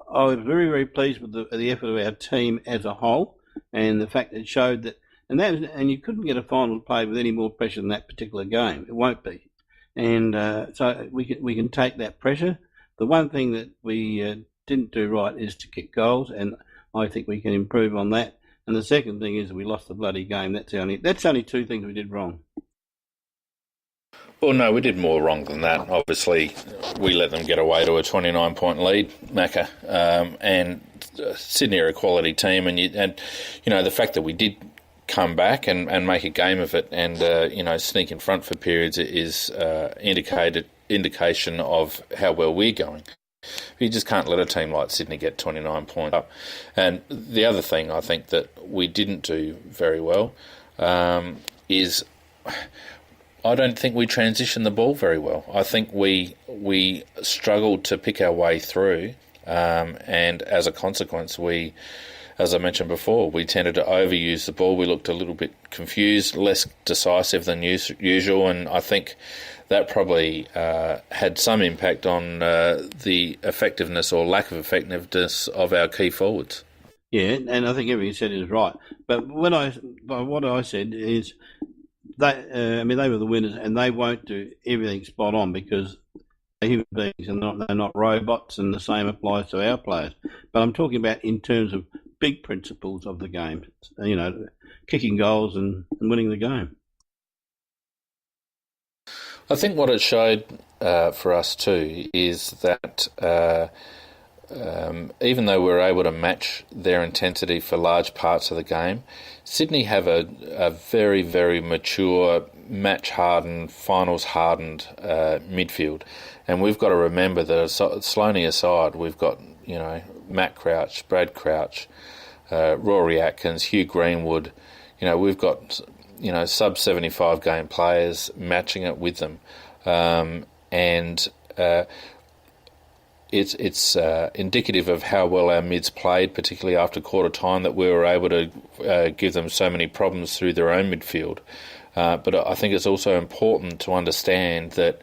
Speaker 2: was very, very pleased with the effort of our team as a whole, and the fact that it showed that, and you couldn't get a final play with any more pressure than that particular game. It won't be, and so we can take that pressure. The one thing that we didn't do right is to kick goals, and I think we can improve on that. And the second thing is we lost the bloody game. That's only 2 things we did wrong.
Speaker 3: Well, no, we did more wrong than that. Obviously, we let them get away to a 29-point lead, Macca, and Sydney are a quality team, and the fact that we did come back and make a game of it, and sneak in front for periods is indication of how well we're going. You just can't let a team like Sydney get 29 points up. And the other thing I think that we didn't do very well is I don't think we transitioned the ball very well. I think we struggled to pick our way through, and as a consequence, as I mentioned before, we tended to overuse the ball. We looked a little bit confused, less decisive than usual, and I think that probably had some impact on the effectiveness or lack of effectiveness of our key forwards.
Speaker 2: Yeah, and I think everything you said is right. But what I said is that they were the winners, and they won't do everything spot on because they're human beings and they're not robots, and the same applies to our players. But I'm talking about in terms of big principles of the game, kicking goals and winning the game.
Speaker 3: I think what it showed for us too is that even though we were able to match their intensity for large parts of the game, Sydney have a very, very mature, match-hardened, finals-hardened midfield. And we've got to remember that, Sloaney aside, we've got, Matt Crouch, Brad Crouch, Rory Atkins, Hugh Greenwood. We've got sub-75 game players matching it with them, and it's indicative of how well our mids played, particularly after quarter time, that we were able to give them so many problems through their own midfield. But I think it's also important to understand that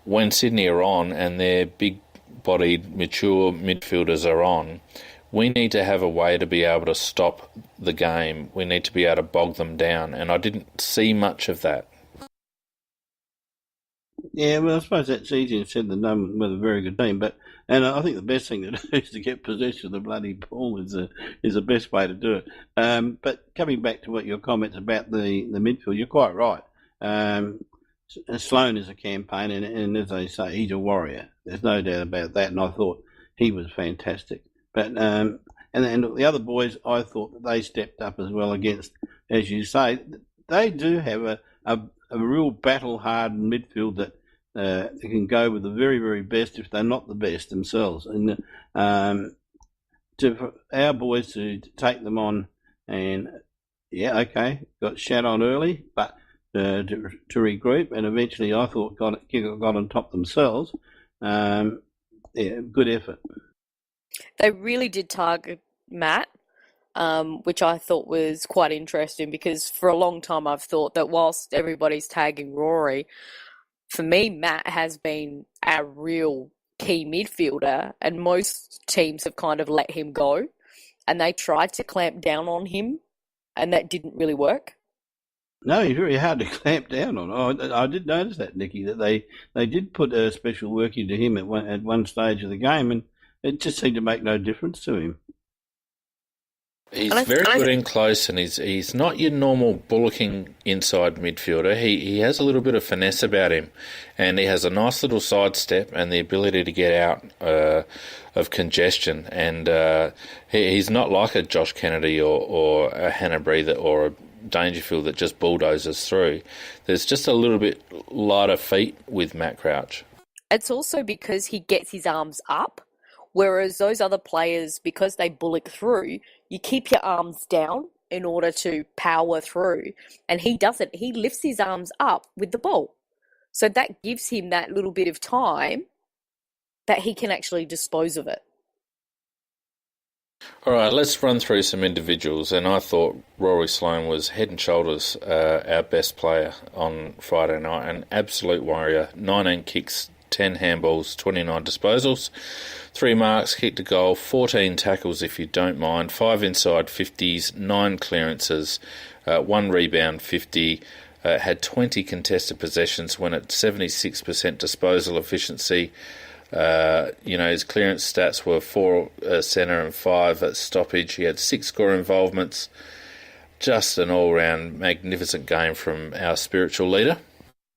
Speaker 3: when Sydney are on and their big-bodied, mature midfielders are on, we need to have a way to be able to stop the game. We need to be able to bog them down, and I didn't see much of that.
Speaker 2: Yeah, well, I suppose that's easier said than done with a very good team. And I think the best thing to do is to get possession of the bloody ball is the best way to do it. But coming back to what your comments about the midfield, you're quite right. Sloan is a campaigner, and as they say, he's a warrior. There's no doubt about that. And I thought he was fantastic. But and the other boys, I thought that they stepped up as well against, as you say, they do have a real battle-hardened midfield that they can go with the very, very best if they're not the best themselves. And for our boys to take them on, and yeah, okay, got shot on early, but to regroup, and eventually I thought got on top themselves. Yeah, good effort.
Speaker 1: They really did target Matt, which I thought was quite interesting because for a long time I've thought that whilst everybody's tagging Rory, for me, Matt has been our real key midfielder, and most teams have kind of let him go, and they tried to clamp down on him, and that didn't really work.
Speaker 2: No, he's very hard to clamp down on. I did notice that, Nicky, that they did put a special work into him at one stage of the game, and it just seemed to make no difference to him.
Speaker 3: He's very good in close, and he's not your normal bullocking inside midfielder. He has a little bit of finesse about him, and he has a nice little sidestep and the ability to get out of congestion. And he's not like a Josh Kennedy or a Hannah Breather or a Dangerfield that just bulldozes through. There's just a little bit lighter feet with Matt Crouch.
Speaker 1: It's also because he gets his arms up, whereas those other players, because they bullock through, you keep your arms down in order to power through. And he doesn't. He lifts his arms up with the ball. So that gives him that little bit of time that he can actually dispose of it.
Speaker 3: All right, let's run through some individuals. And I thought Rory Sloane was head and shoulders our best player on Friday night. An absolute warrior. 19 kicks, 10 handballs, 29 disposals, 3 marks, kicked a goal, 14 tackles if you don't mind, 5 inside 50s, 9 clearances, 1 rebound 50, had 20 contested possessions, went at 76% disposal efficiency. His clearance stats were 4 centre and 5 at stoppage. He had 6 score involvements. Just an all-round magnificent game from our spiritual leader.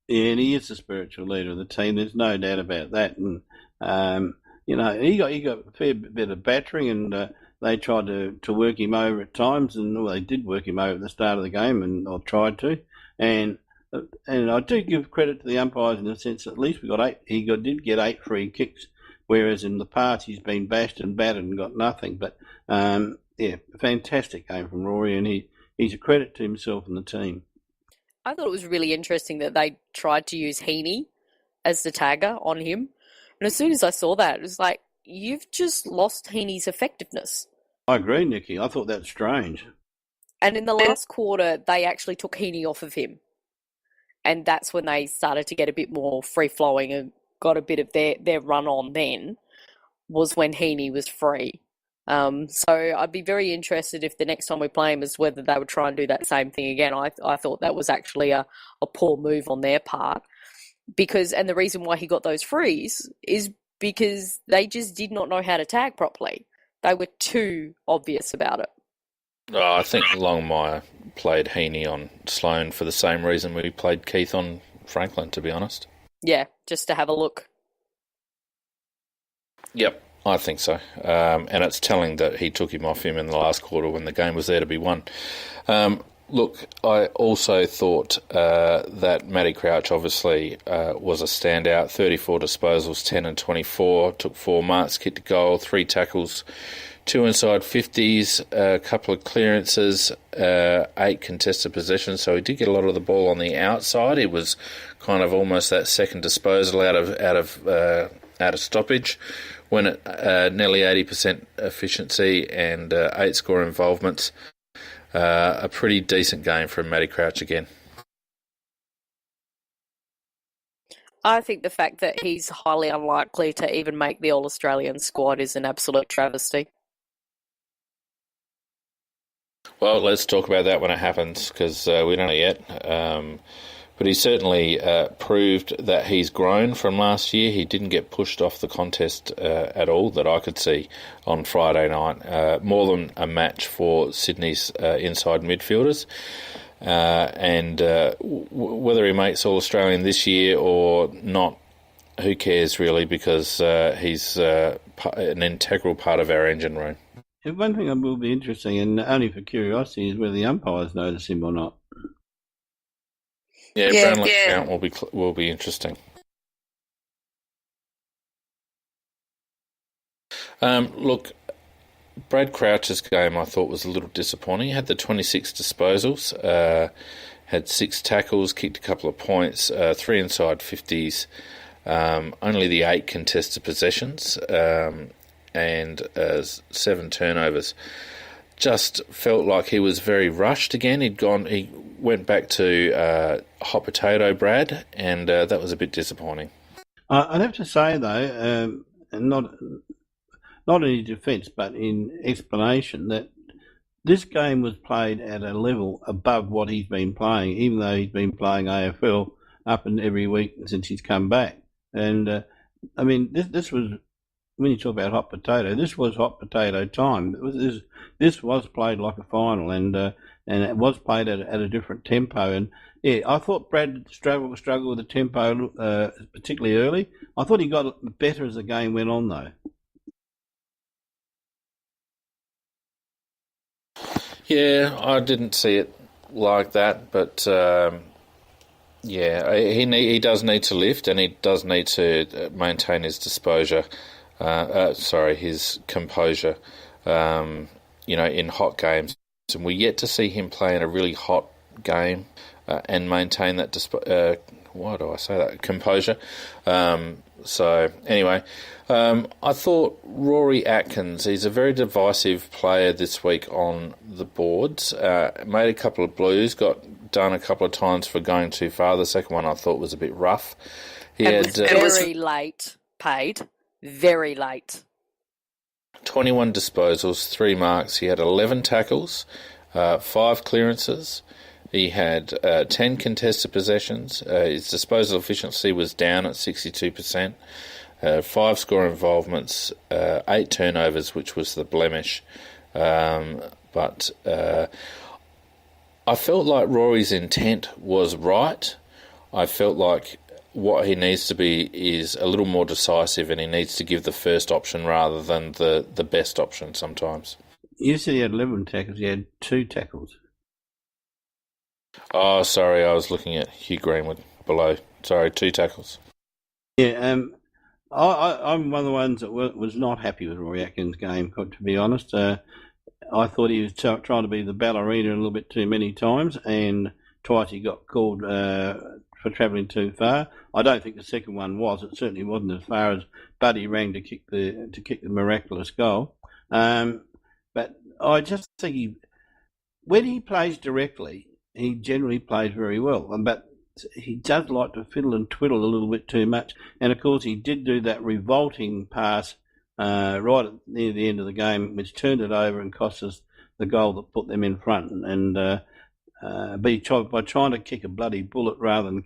Speaker 2: Yeah, and he is the spiritual leader of the team. There's no doubt about that. And he got a fair bit of battering, and they tried to work him over at times, and they did work him over at the start of the game, or tried to. And I do give credit to the umpires in the sense that at least we got 8. He did get 8 free kicks, whereas in the past he's been bashed and battered and got nothing. But fantastic game from Rory, and he's a credit to himself and the team.
Speaker 1: I thought it was really interesting that they tried to use Heaney as the tagger on him. And as soon as I saw that, it was like, you've just lost Heaney's effectiveness.
Speaker 2: I agree, Nicky. I thought that was strange.
Speaker 1: And in the last quarter, they actually took Heaney off of him. And that's when they started to get a bit more free-flowing and got a bit of their run on then, was when Heaney was free. So I'd be very interested if the next time we play him is whether they would try and do that same thing again. I thought that was actually a poor move on their part. And the reason why he got those frees is because they just did not know how to tag properly. They were too obvious about it.
Speaker 3: Oh, I think Longmire played Heaney on Sloane for the same reason we played Keith on Franklin, to be honest.
Speaker 1: Yeah, just to have a look.
Speaker 3: Yep, I think so. And it's telling that he took him off him in the last quarter when the game was there to be won. Look, I also thought that Matty Crouch obviously was a standout. 34 disposals, 10 and 24, took 4 marks, kicked a goal, 3 tackles, 2 inside 50s, a couple of clearances, 8 contested possessions. So he did get a lot of the ball on the outside. It was kind of almost that second disposal out of stoppage. Went at nearly 80% efficiency and 8 score involvements. A pretty decent game from Matty Crouch again.
Speaker 1: I think the fact that he's highly unlikely to even make the All-Australian squad is an absolute travesty.
Speaker 3: Well, let's talk about that when it happens, because we don't know yet. But he certainly proved that he's grown from last year. He didn't get pushed off the contest at all that I could see on Friday night. More than a match for Sydney's inside midfielders. Whether he makes All-Australian this year or not, who cares really, because he's an integral part of our engine room.
Speaker 2: One thing that will be interesting, and only for curiosity, is whether the umpires notice him or not.
Speaker 3: Yeah, Brownlow count will be interesting. Look, Brad Crouch's game I thought was a little disappointing. He had the 26 disposals, had 6 tackles, kicked a couple of points, 3 inside 50s, only the 8 contested possessions, and 7 turnovers. Just felt like he was very rushed again. He went back to hot potato Brad, and that was a bit disappointing.
Speaker 2: I'd have to say though, not in his defence, but in explanation, that this game was played at a level above what he's been playing, even though he's been playing AFL up and every week since he's come back. And I mean, this was, when you talk about hot potato, this was hot potato time. This was played like a final, and it was played at a different tempo. And yeah, I thought Brad struggled with the tempo, particularly early. I thought he got better as the game went on, though.
Speaker 3: Yeah, I didn't see it like that, but he does need to lift, and he does need to maintain his his composure. In hot games, and we're yet to see him play in a really hot game and maintain that. Why do I say that? Composure. So anyway, I thought Rory Atkins, he's a very divisive player this week on the boards. Made a couple of blues, got done a couple of times for going too far. The second one I thought was a bit rough.
Speaker 1: Was very late paid. Very late.
Speaker 3: 21 disposals, 3 marks. He had 11 tackles, 5 clearances. He had 10 contested possessions. His disposal efficiency was down at 62%. 5 score involvements, 8 turnovers, which was the blemish. But I felt like Rory's intent was right. I felt like what he needs to be is a little more decisive, and he needs to give the first option rather than the best option sometimes.
Speaker 2: You said he had 11 tackles. He had 2 tackles.
Speaker 3: Oh, sorry, I was looking at Hugh Greenwood below. Sorry, 2 tackles.
Speaker 2: Yeah, I'm one of the ones that was not happy with Rory Atkins' game, to be honest. I thought he was trying to be the ballerina a little bit too many times, and twice he got called for travelling too far. I don't think the second one was. It certainly wasn't as far as Buddy rang to kick the miraculous goal. But I just think when he plays directly, he generally plays very well. But he does like to fiddle and twiddle a little bit too much. And of course, he did do that revolting pass right near the end of the game, which turned it over and cost us the goal that put them in front. But by trying to kick a bloody bullet rather than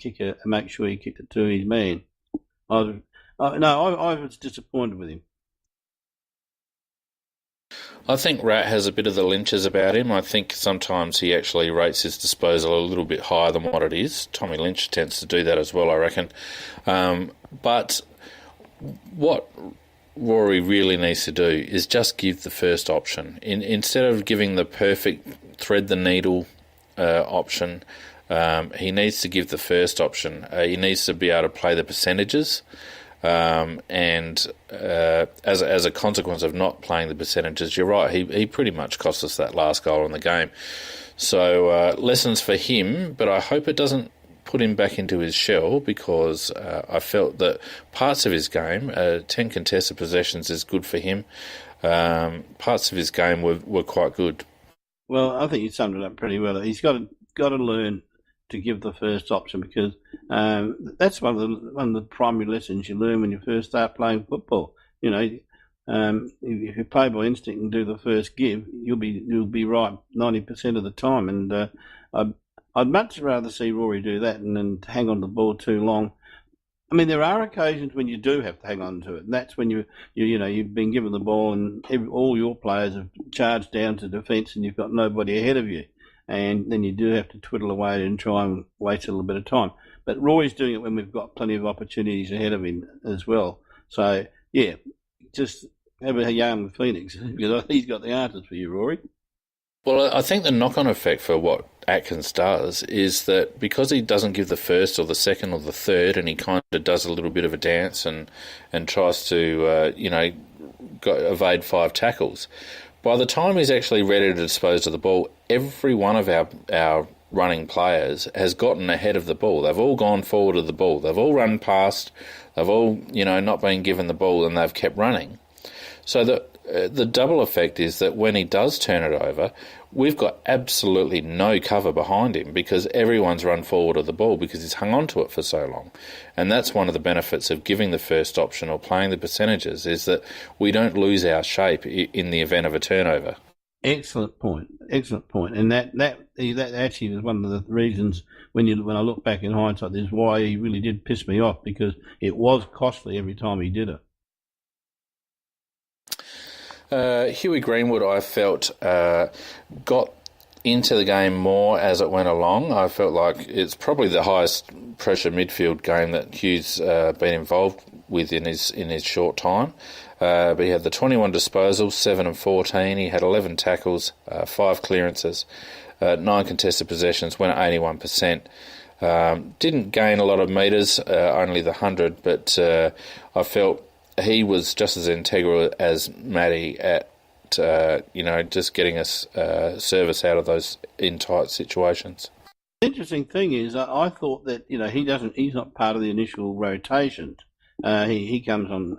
Speaker 2: make sure he kicked it to his man. I was disappointed with him.
Speaker 3: I think Rat has a bit of the Lynchers about him. I think sometimes he actually rates his disposal a little bit higher than what it is. Tommy Lynch tends to do that as well, I reckon. But what Rory really needs to do is just give the first option. Instead of giving the perfect thread the needle option, he needs to give the first option. He needs to be able to play the percentages. As a consequence of not playing the percentages, you're right, he pretty much cost us that last goal in the game. So lessons for him, but I hope it doesn't put him back into his shell, because I felt that parts of his game, 10 contested possessions is good for him. Parts of his game were quite good.
Speaker 2: Well, I think you summed it up pretty well. He's got to learn to give the first option because that's one of the primary lessons you learn when you first start playing football. You know, if you play by instinct and do the first give, you'll be right 90% of the time. And I'd much rather see Rory do that than hang on to the ball too long. I mean, there are occasions when you do have to hang on to it, and that's when you've been given the ball and all your players have charged down to defence and you've got nobody ahead of you, and then you do have to twiddle away and try and waste a little bit of time. But Roy's doing it when we've got plenty of opportunities ahead of him as well. So, yeah, just have a yarn with Phoenix because he's got the answers for you, Rory.
Speaker 3: Well, I think the knock-on effect for what Atkins does is that because he doesn't give the first or the second or the third, and he kind of does a little bit of a dance and tries to, evade 5 tackles, by the time he's actually ready to dispose of the ball, every one of our running players has gotten ahead of the ball. They've all gone forward of the ball. They've all run past. They've all, not been given the ball, and they've kept running. So the double effect is that when he does turn it over, we've got absolutely no cover behind him because everyone's run forward of the ball because he's hung on to it for so long. And that's one of the benefits of giving the first option or playing the percentages is that we don't lose our shape in the event of a turnover.
Speaker 2: Excellent point. And that actually was one of the reasons when I look back in hindsight is why he really did piss me off because it was costly every time he did it.
Speaker 3: Huey Greenwood, I felt, got into the game more as it went along. I felt like it's probably the highest pressure midfield game that Hugh's been involved with in his short time. But he had the 21 disposals, 7 and 14. He had 11 tackles, 5 clearances, 9 contested possessions, went at 81%. Didn't gain a lot of metres, only the 100, but I felt he was just as integral as Matty at, just getting us service out of those in tight situations.
Speaker 2: The interesting thing is, I thought that he's not part of the initial rotations. He comes on,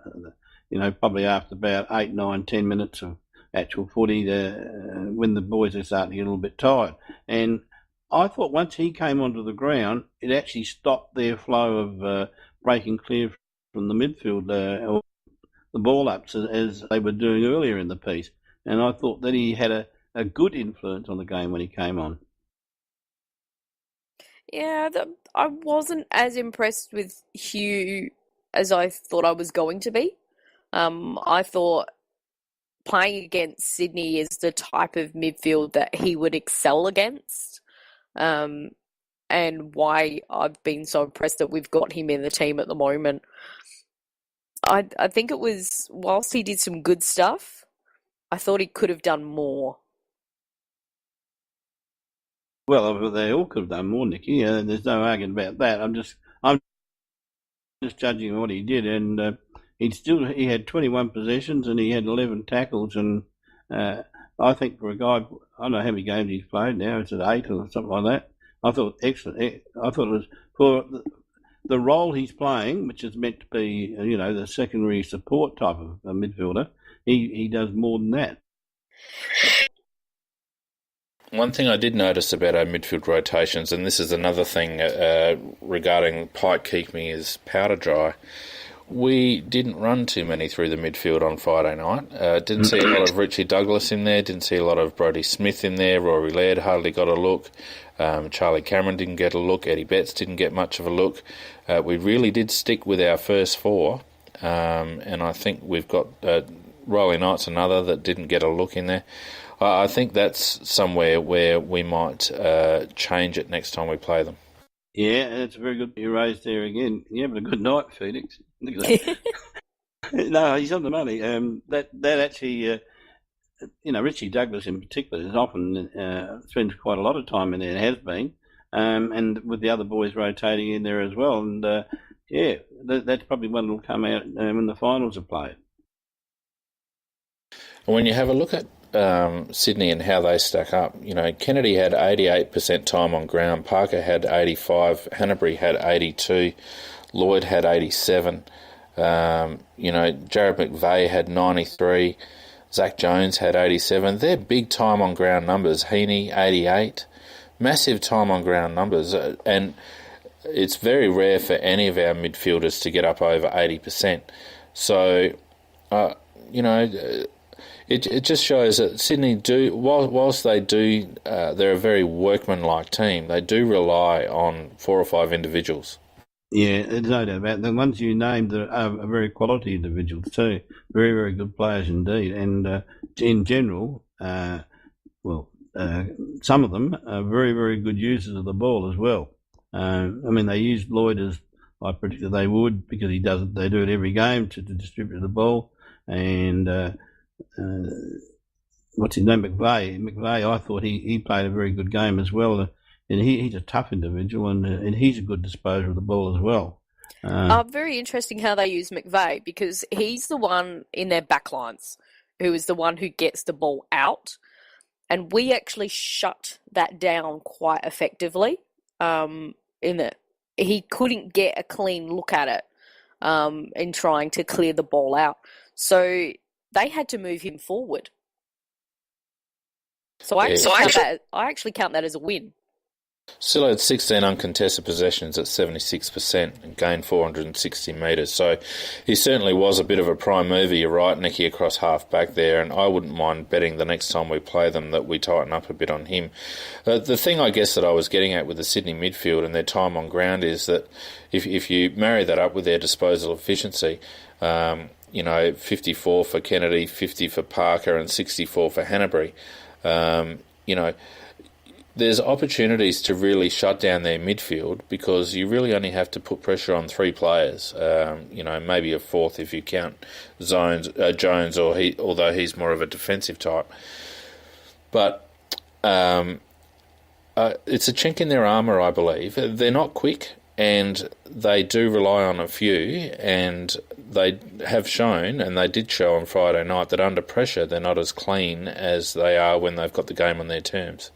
Speaker 2: probably after about 8, 9, 10 minutes of actual footy, when the boys are starting to get a little bit tired. And I thought once he came onto the ground, it actually stopped their flow of breaking clear from the midfield, or the ball ups as they were doing earlier in the piece. And I thought that he had a good influence on the game when he came on.
Speaker 1: Yeah, I wasn't as impressed with Hugh as I thought I was going to be. I thought playing against Sydney is the type of midfield that he would excel against. And why I've been so impressed that we've got him in the team at the moment. I think it was, whilst he did some good stuff, I thought he could have done more.
Speaker 2: Well, they all could have done more, Nicky. There's no arguing about that. I'm just judging what he did, and he had 21 possessions and he had 11 tackles, and I think for a guy, I don't know how many games he's played now. It's at 8 or something like that. I thought excellent. I thought it was for the role he's playing, which is meant to be, the secondary support type of a midfielder. He does more than that.
Speaker 3: One thing I did notice about our midfield rotations, and this is another thing regarding Pike keeping his powder dry, we didn't run too many through the midfield on Friday night. Didn't see a lot of Richie Douglas in there, didn't see a lot of Brodie Smith in there, Rory Laird hardly got a look, Charlie Cameron didn't get a look, Eddie Betts didn't get much of a look. We really did stick with our first 4, and I think we've got Riley Knight's another that didn't get a look in there. I think that's somewhere where we might change it next time we play them.
Speaker 2: Yeah, that's a very good you raised there again. You're having a good night, Phoenix. No, he's on the money. That actually, Richie Douglas in particular is often spends quite a lot of time in there, and has been, and with the other boys rotating in there as well. And that's probably one that will come out when the finals are played.
Speaker 3: When you have a look at Sydney and how they stack up, Kennedy had 88% time on ground, Parker had 85, Hanbury had 82, Lloyd had 87, Jared McVeigh had 93, Zach Jones had 87. They're big time on ground numbers. Heaney 88, massive time on ground numbers, and it's very rare for any of our midfielders to get up over 80%. So, you know, it just shows that Sydney do, whilst they do, they're a very workmanlike team, they do rely on 4 or 5 individuals.
Speaker 2: Yeah, there's no doubt about it. The ones you named are very quality individuals too. Very, very good players indeed. And in general, some of them are very, very good users of the ball as well. I mean, they used Lloyd as I predicted they would, because he does. They do it every game to distribute the ball. And what's his name, McVeigh? McVeigh, I thought he played a very good game as well. And he's a tough individual, and he's a good disposer of the ball as well.
Speaker 1: Very interesting how they use McVeigh, because he's the one in their backlines who is the one who gets the ball out. And we actually shut that down quite effectively, in that he couldn't get a clean look at it in trying to clear the ball out. So they had to move him forward. So I actually count that as a win.
Speaker 3: Still had 16 uncontested possessions at 76% and gained 460 metres. So he certainly was a bit of a prime mover, you're right, Nicky, across half back there, and I wouldn't mind betting the next time we play them that we tighten up a bit on him. The thing I guess that I was getting at with the Sydney midfield and their time on ground is that if you marry that up with their disposal efficiency, 54 for Kennedy, 50 for Parker and 64 for Hanbury, there's opportunities to really shut down their midfield, because you really only have to put pressure on 3 players, maybe a fourth if you count Jones, although he's more of a defensive type. But it's a chink in their armour, I believe. They're not quick, and they do rely on a few, and they have shown, and they did show on Friday night, that under pressure they're not as clean as they are when they've got the game on their terms.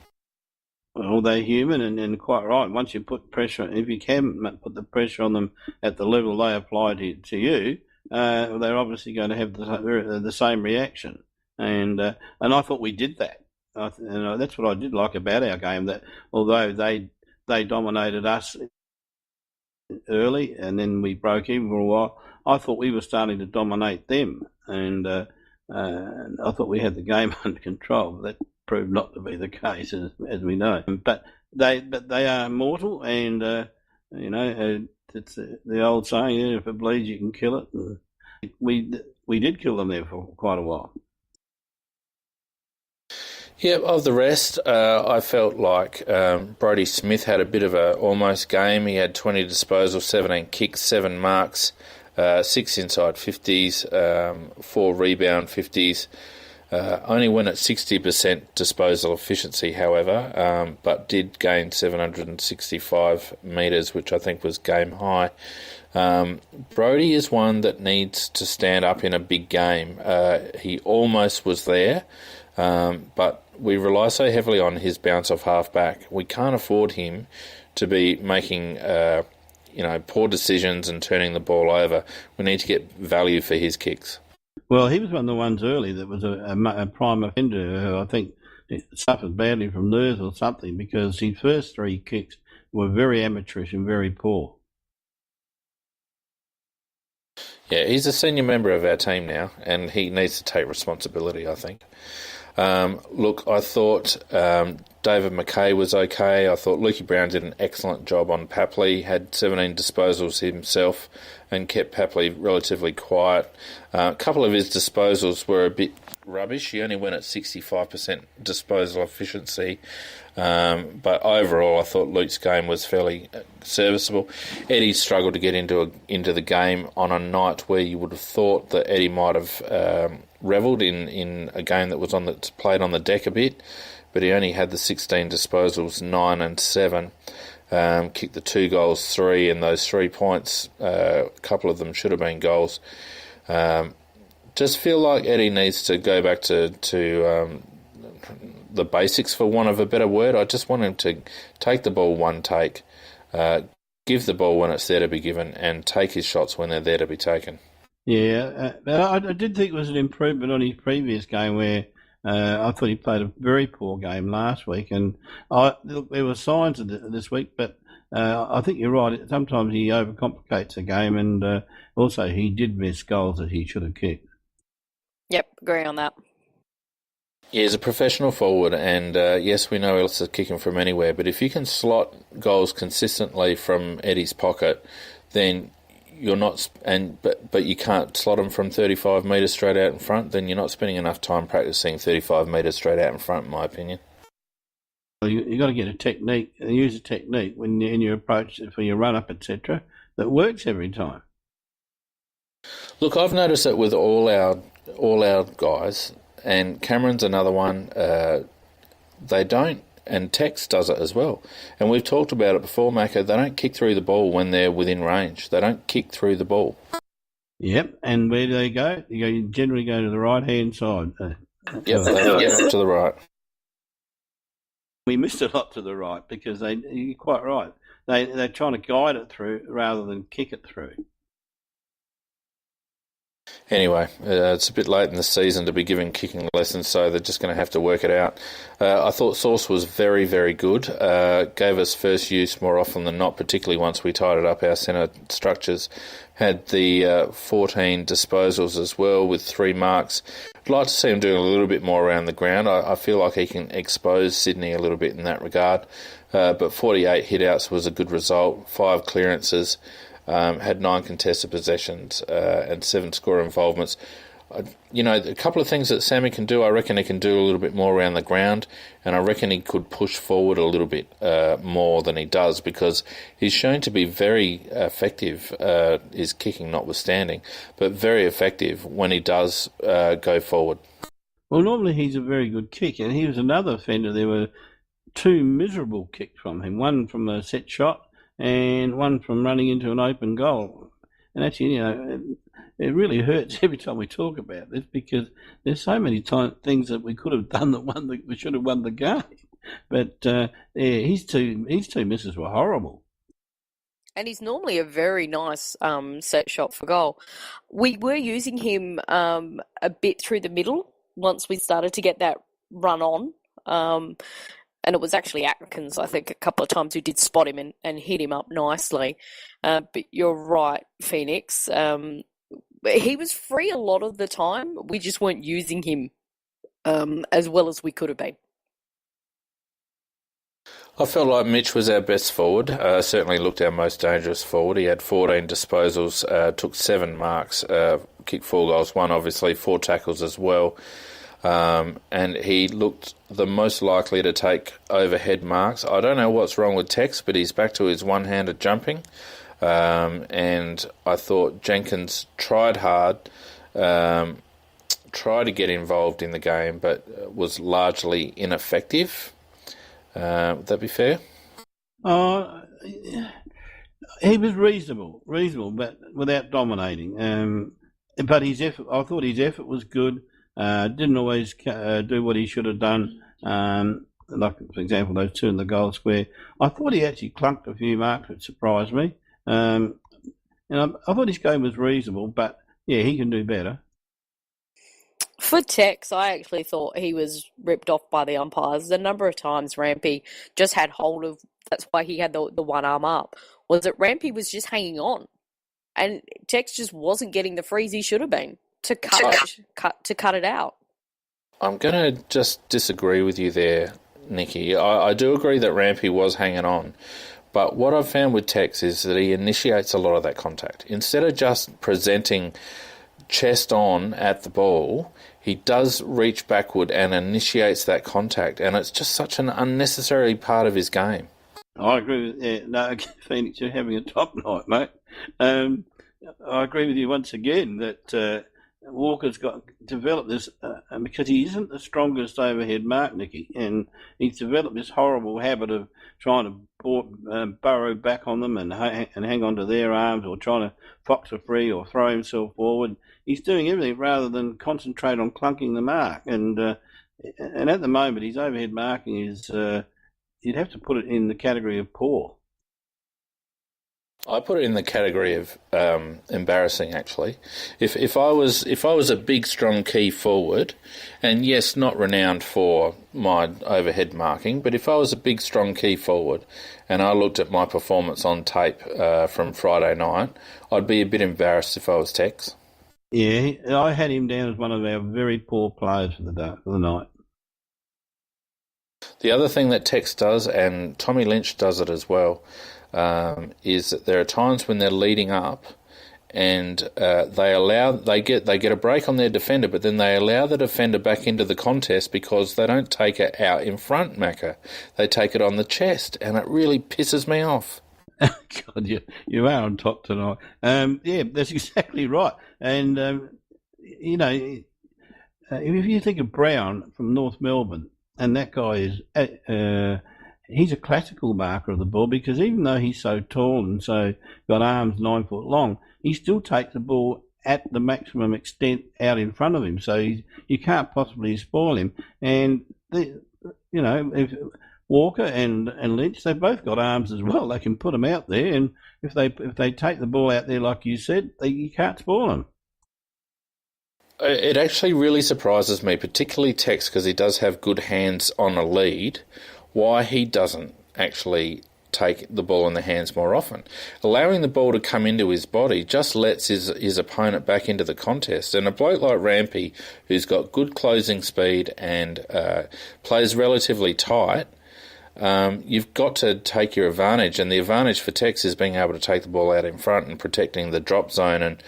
Speaker 2: Well, they're human, and quite right. Once you put pressure, if you can put the pressure on them at the level they apply to you, they're obviously going to have the same reaction. And I thought we did that. That's what I did like about our game, that although they dominated us early and then we broke even for a while, I thought we were starting to dominate them. And I thought we had the game under control. That proved not to be the case, as we know. But they are mortal, and it's the old saying: if it bleeds, you can kill it. And we did kill them there for quite a while.
Speaker 3: Yeah, of the rest, I felt like Brodie Smith had a bit of a almost game. He had 20 disposals, 17 kicks, 7 marks, 6 inside 50s, 4 rebound 50s. Only went at 60% disposal efficiency, however, but did gain 765 metres, which I think was game high. Brodie is one that needs to stand up in a big game. He almost was there, but we rely so heavily on his bounce off half back. We can't afford him to be making poor decisions and turning the ball over. We need to get value for his kicks.
Speaker 2: Well, he was one of the ones early that was a prime offender who I think suffered badly from nerves or something, because his first 3 kicks were very amateurish and very poor.
Speaker 3: Yeah, he's a senior member of our team now, and he needs to take responsibility, I think. Look, I thought David McKay was okay. I thought Lukey Brown did an excellent job on Papley, had 17 disposals himself and kept Papley relatively quiet. A couple of his disposals were a bit rubbish. He only went at 65% disposal efficiency. But overall, I thought Luke's game was fairly serviceable. Eddie struggled to get into the game on a night where you would have thought that Eddie might have revelled in a game that was played on the deck a bit, but he only had the 16 disposals, 9 and 7. Kicked the 2 goals, 3, and those 3 points, a couple of them should have been goals. Just feel like Eddie needs to go back to the basics, for want of a better word. I just want him to take the ball one take, give the ball when it's there to be given, and take his shots when they're there to be taken.
Speaker 2: Yeah, but I did think it was an improvement on his previous game where I thought he played a very poor game last week, and look, there were signs of this week, but I think you're right. Sometimes he overcomplicates the game, and also he did miss goals that he should have kicked.
Speaker 1: Yep, agree on that.
Speaker 3: Yeah, he's a professional forward, and yes, we know he likes to kick him from anywhere, but if you can slot goals consistently from Eddie's pocket, then you're not, but you can't slot them from 35 metres straight out in front, then you're not spending enough time practicing 35 metres straight out in front, in my opinion.
Speaker 2: Well, you got to get a technique, and use a technique in your approach for your run-up, etc., that works every time.
Speaker 3: Look, I've noticed that with all our guys, and Cameron's another one, they don't, and Tex does it as well. And we've talked about it before, Mako, they don't kick through the ball when they're within range. They don't kick through the ball.
Speaker 2: Yep, and where do they go? You generally go to the right-hand side.
Speaker 3: Yep, they get to the right.
Speaker 2: We missed a lot to the right because you're quite right. They're trying to guide it through rather than kick it through.
Speaker 3: Anyway, it's a bit late in the season to be giving kicking lessons, so they're just going to have to work it out. I thought Sauce was very, very good. Gave us first use more often than not, particularly once we tidied up our centre structures. Had the 14 disposals as well with 3 marks. I'd like to see him doing a little bit more around the ground. I feel like he can expose Sydney a little bit in that regard. But 48 hit-outs was a good result, 5 clearances. Had 9 contested possessions and 7 score involvements. A couple of things that Sammy can do, I reckon he can do a little bit more around the ground, and I reckon he could push forward a little bit more than he does, because he's shown to be very effective, his kicking notwithstanding, but very effective when he does go forward.
Speaker 2: Well, normally he's a very good kick, and he was another offender. There were 2 miserable kicks from him, one from a set shot, and one from running into an open goal. And actually, it really hurts every time we talk about this, because there's so many things that we could have done that we should have won the game. But his two misses were horrible.
Speaker 1: And he's normally a very nice set shot for goal. We were using him a bit through the middle once we started to get that run on. And it was actually Atkins, I think, a couple of times who did spot him and hit him up nicely. But you're right, Phoenix. He was free a lot of the time. We just weren't using him as well as we could have been.
Speaker 3: I felt like Mitch was our best forward, certainly looked our most dangerous forward. He had 14 disposals, took 7 marks, kicked 4 goals, 1 obviously, 4 tackles as well. And he looked the most likely to take overhead marks. I don't know what's wrong with Tex, but he's back to his one-handed jumping. And I thought Jenkins tried hard, tried to get involved in the game, but was largely ineffective. Would that be fair?
Speaker 2: He was reasonable, but without dominating. But his effort, I thought his effort was good. Didn't always do what he should have done. Like, for example, those 2 in the goal square. I thought he actually clunked a few marks, which surprised me. And I thought his game was reasonable, but yeah, he can do better.
Speaker 1: For Tex, I actually thought he was ripped off by the umpires. The number of times Rampy just had hold of, that's why he had the one arm up, was that Rampy was just hanging on. And Tex just wasn't getting the freeze he should have been to cut it out.
Speaker 3: I'm going to just disagree with you there, Nikki. I do agree that Rampy was hanging on, but what I've found with Tex is that he initiates a lot of that contact. Instead of just presenting chest on at the ball, he does reach backward and initiates that contact, and it's just such an unnecessary part of his game.
Speaker 2: I agree with no, Phoenix, you're having a top night, mate. I agree with you once again that Walker's got developed this because he isn't the strongest overhead mark, Nicky, and he's developed this horrible habit of trying to burrow back on them and hang on to their arms, or trying to fox a free or throw himself forward. He's doing everything rather than concentrate on clunking the mark. And at the moment, his overhead marking is you'd have to put it in the category of poor.
Speaker 3: I put it in the category of embarrassing. Actually, if I was a big strong key forward, and yes, not renowned for my overhead marking, but if I was a big strong key forward, and I looked at my performance on tape from Friday night, I'd be a bit embarrassed if I was Tex.
Speaker 2: Yeah, I had him down as one of our very poor players for the night.
Speaker 3: The other thing that Tex does, and Tommy Lynch does it as well, is that there are times when they're leading up, and they get a break on their defender, but then they allow the defender back into the contest because they don't take it out in front, Macca. They take it on the chest, and it really pisses me off.
Speaker 2: God, you are on top tonight. Yeah, that's exactly right. And if you think of Brown from North Melbourne, and that guy is he's a classical marker of the ball, because even though he's so tall and so got arms 9 foot long, he still takes the ball at the maximum extent out in front of him. So you can't possibly spoil him. And if Walker and Lynch, they've both got arms as well. They can put them out there, and if they take the ball out there, like you said, you can't spoil them.
Speaker 3: It actually really surprises me, particularly Tex, because he does have good hands on a lead, why he doesn't actually take the ball in the hands more often. Allowing the ball to come into his body just lets his opponent back into the contest. And a bloke like Rampy, who's got good closing speed and plays relatively tight, you've got to take your advantage. And the advantage for Tex is being able to take the ball out in front and protecting the drop zone. And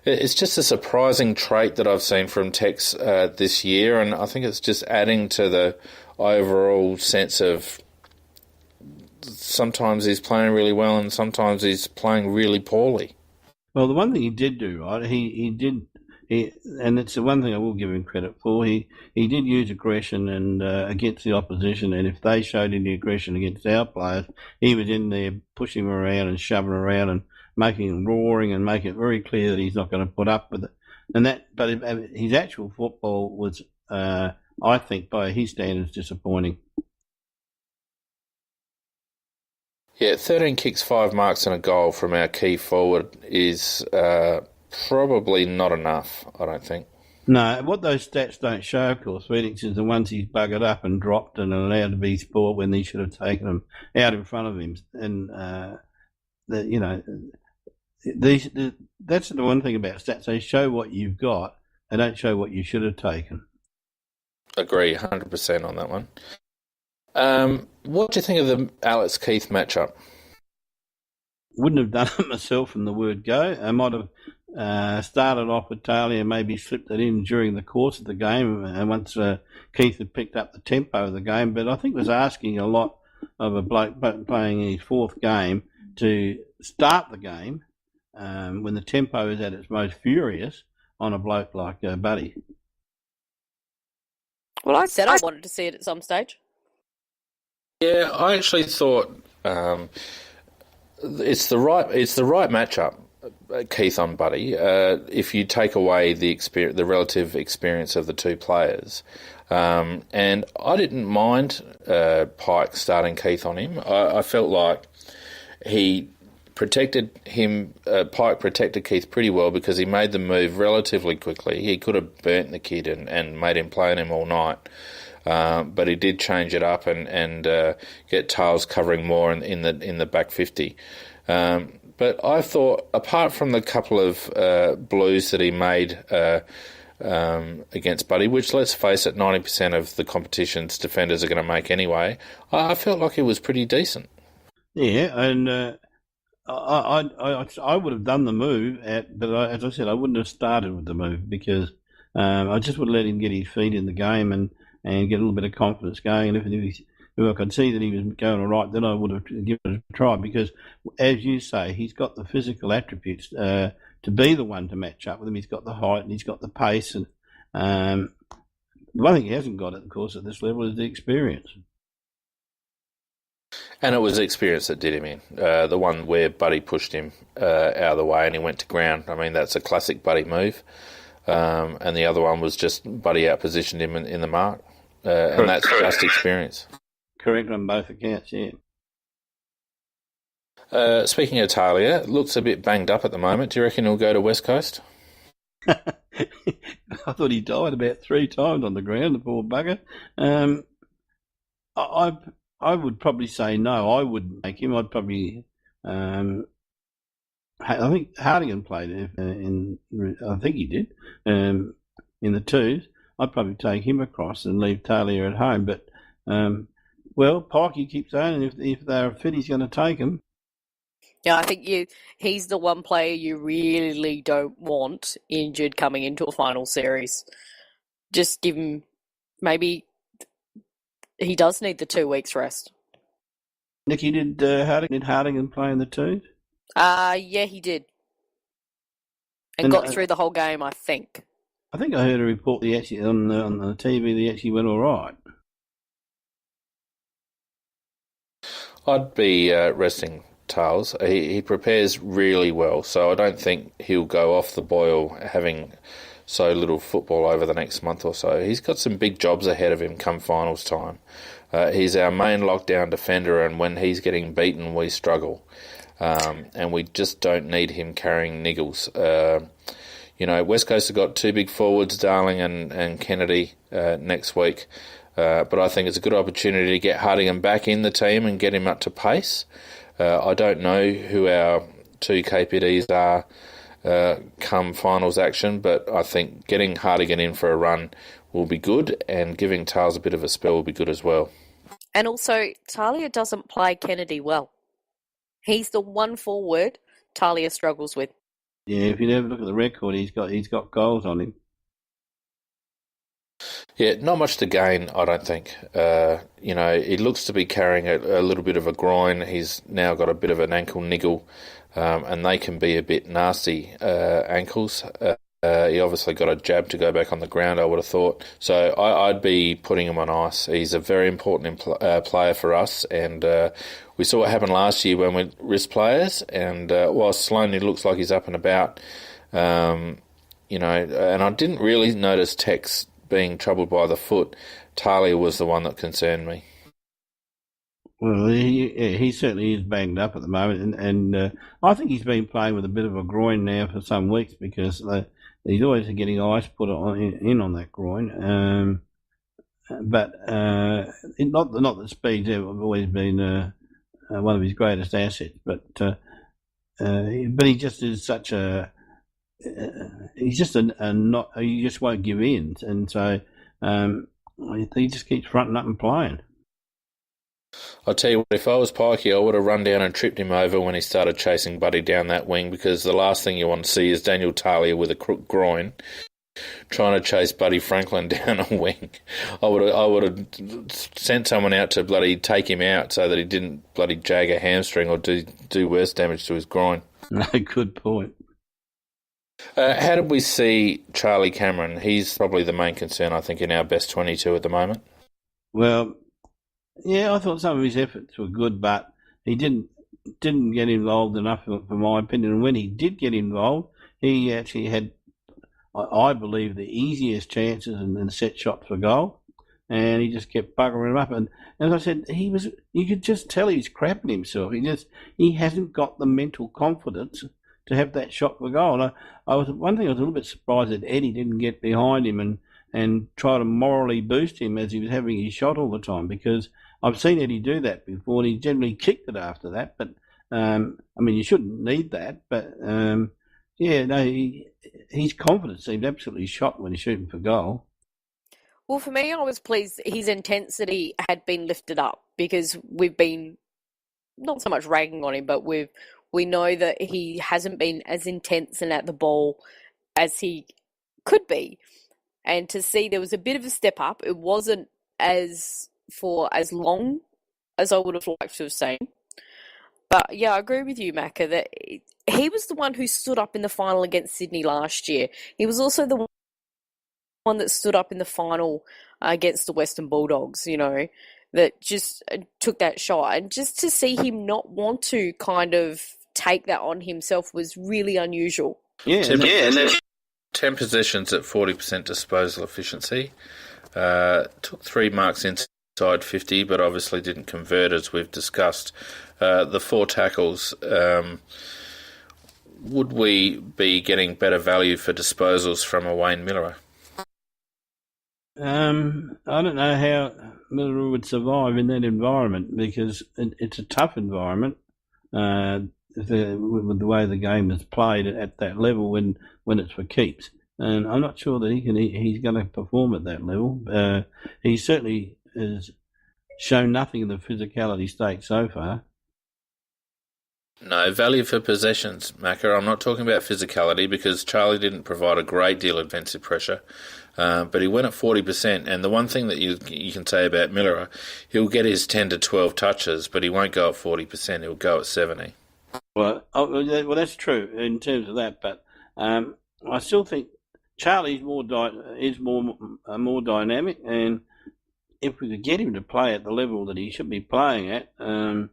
Speaker 3: it's just a surprising trait that I've seen from Tex this year, and I think it's just adding to the overall sense of sometimes he's playing really well and sometimes he's playing really poorly.
Speaker 2: Well, the one thing he did do, right, and it's the one thing I will give him credit for, he did use aggression and against the opposition, and if they showed any aggression against our players, he was in there pushing them around and shoving them around and making them roaring and making it very clear that he's not going to put up with it. But his actual football was, I think, by his standards, disappointing.
Speaker 3: Yeah, 13 kicks, 5 marks and a goal from our key forward is probably not enough, I don't think.
Speaker 2: No, what those stats don't show, of course, Phoenix, is the ones he's buggered up and dropped and allowed to be spoiled when he should have taken them out in front of him. And, that's the one thing about stats. They show what you've got. They don't show what you should have taken.
Speaker 3: Agree, 100% on that one. What do you think of the Alex Keith matchup?
Speaker 2: Wouldn't have done it myself from the word go. I might have started off with Taylor and maybe slipped it in during the course of the game, and once Keith had picked up the tempo of the game. But I think it was asking a lot of a bloke playing his fourth game to start the game when the tempo is at its most furious on a bloke like Buddy.
Speaker 1: Well, I said I wanted to see it at some stage.
Speaker 3: Yeah, I actually thought it's the right matchup, Keith on Buddy. If you take away the relative experience of the two players, and I didn't mind Pike starting Keith on him. I felt like he protected him. Pike protected Keith pretty well because he made the move relatively quickly. He could have burnt the kid and made him play on him all night. But he did change it up and get Tails covering more in the back 50. But I thought, apart from the couple of blues that he made against Buddy, which, let's face it, 90% of the competition's defenders are going to make anyway, I felt like he was pretty decent.
Speaker 2: Yeah, and I would have done the move, but as I said, I wouldn't have started with the move because I just would let him get his feet in the game and get a little bit of confidence going. And if I could see that he was going all right, then I would have given it a try because, as you say, he's got the physical attributes to be the one to match up with him. He's got the height and he's got the pace. And the one thing he hasn't got, of course, at this level is the experience.
Speaker 3: And it was the experience that did him in. The one where Buddy pushed him out of the way and he went to ground. I mean, that's a classic Buddy move. And the other one was just Buddy outpositioned him in the mark. And that's just experience.
Speaker 2: Correct on both accounts, yeah.
Speaker 3: Speaking of Talia, looks a bit banged up at the moment. Do you reckon he'll go to West Coast?
Speaker 2: I thought he died about 3 times on the ground, the poor bugger. I would probably say no. I wouldn't take him. I'd probably. I think Hardigan played in. I think he did in the twos. I'd probably take him across and leave Talia at home. But Pikey keeps saying if they're fit, he's going to take him.
Speaker 1: Yeah, I think he's the one player you really don't want injured coming into a final series. Just give him, maybe he does need the 2 weeks rest.
Speaker 2: Nicky, did Hardigan play in the twos?
Speaker 1: Yeah, he did. And got through the whole game, I think.
Speaker 2: I think I heard a report that he actually on the TV that he actually went all right.
Speaker 3: I'd be resting Tales. He prepares really well, so I don't think he'll go off the boil having so little football over the next month or so. He's got some big jobs ahead of him come finals time. He's our main lockdown defender, and when he's getting beaten, we struggle. And we just don't need him carrying niggles. West Coast have got 2 big forwards, Darling and Kennedy, next week. But I think it's a good opportunity to get Hardigan back in the team and get him up to pace. I don't know who our 2 KPDs are come finals action, but I think getting Hardigan in for a run will be good, and giving Tales a bit of a spell will be good as well.
Speaker 1: And also, Talia doesn't play Kennedy well. He's the one forward Talia struggles with.
Speaker 2: Yeah, if you never look at the record, he's got goals on him.
Speaker 3: Yeah, not much to gain, I don't think. He looks to be carrying a little bit of a groin. He's now got a bit of an ankle niggle, and they can be a bit nasty ankles. He obviously got a jab to go back on the ground, I would have thought. So I'd be putting him on ice. He's a very important player for us, and we saw what happened last year when we risked players, and whilst Sloaney looks like he's up and about, and I didn't really notice Tex being troubled by the foot. Talia was the one that concerned me.
Speaker 2: Well, he certainly is banged up at the moment, and I think he's been playing with a bit of a groin now for some weeks because he's always getting ice put on that groin. But not that speed's always been one of his greatest assets, but he just is such a. He's just he just won't give in, and so he just keeps fronting up and playing.
Speaker 3: I'll tell you what, if I was Pikey, I would have run down and tripped him over when he started chasing Buddy down that wing, because the last thing you want to see is Daniel Talia with a crook groin trying to chase Buddy Franklin down a wing. I would have sent someone out to bloody take him out so that he didn't bloody jag a hamstring or do worse damage to his groin.
Speaker 2: No, good point.
Speaker 3: How did we see Charlie Cameron? He's probably the main concern, I think, in our best 22 at the moment.
Speaker 2: Well, yeah, I thought some of his efforts were good, but he didn't get involved enough, for my opinion. And when he did get involved, he actually had, I believe, the easiest chances and set shots for goal, and he just kept buggering him up. And as I said, you could just tell he's crapping himself. He hasn't got the mental confidence to have that shot for goal. And I was a little bit surprised that Eddie didn't get behind him and try to morally boost him as he was having his shot all the time, because I've seen Eddie do that before, and he generally kicked it after that. But you shouldn't need that. But his confidence seemed absolutely shot when he's shooting for goal.
Speaker 1: Well, for me, I was pleased that his intensity had been lifted up, because we've been not so much ragging on him, but we know that he hasn't been as intense and at the ball as he could be. And to see there was a bit of a step up, it wasn't as long as I would have liked to have seen. But yeah, I agree with you, Macca, that he was the one who stood up in the final against Sydney last year. He was also the one that stood up in the final against the Western Bulldogs, that just took that shot. And just to see him not want to kind of take that on himself was really unusual.
Speaker 3: Yeah, 10 possessions at 40% disposal efficiency. Took 3 marks into inside 50, but obviously didn't convert as we've discussed. The 4 tackles, would we be getting better value for disposals from a Wayne Miller?
Speaker 2: I don't know how Miller would survive in that environment, because it's a tough environment with the way the game is played at that level when it's for keeps. And I'm not sure that he's going to perform at that level. He certainly has shown nothing in the physicality state so far.
Speaker 3: No, value for possessions, Macca. I'm not talking about physicality, because Charlie didn't provide a great deal of defensive pressure, but he went at 40%. And the one thing that you can say about Miller, he'll get his 10 to 12 touches, but he won't go at 40%. He'll go at 70.
Speaker 2: Well, that's true in terms of that, but I still think Charlie's more dynamic, and if we could get him to play at the level that he should be playing at, and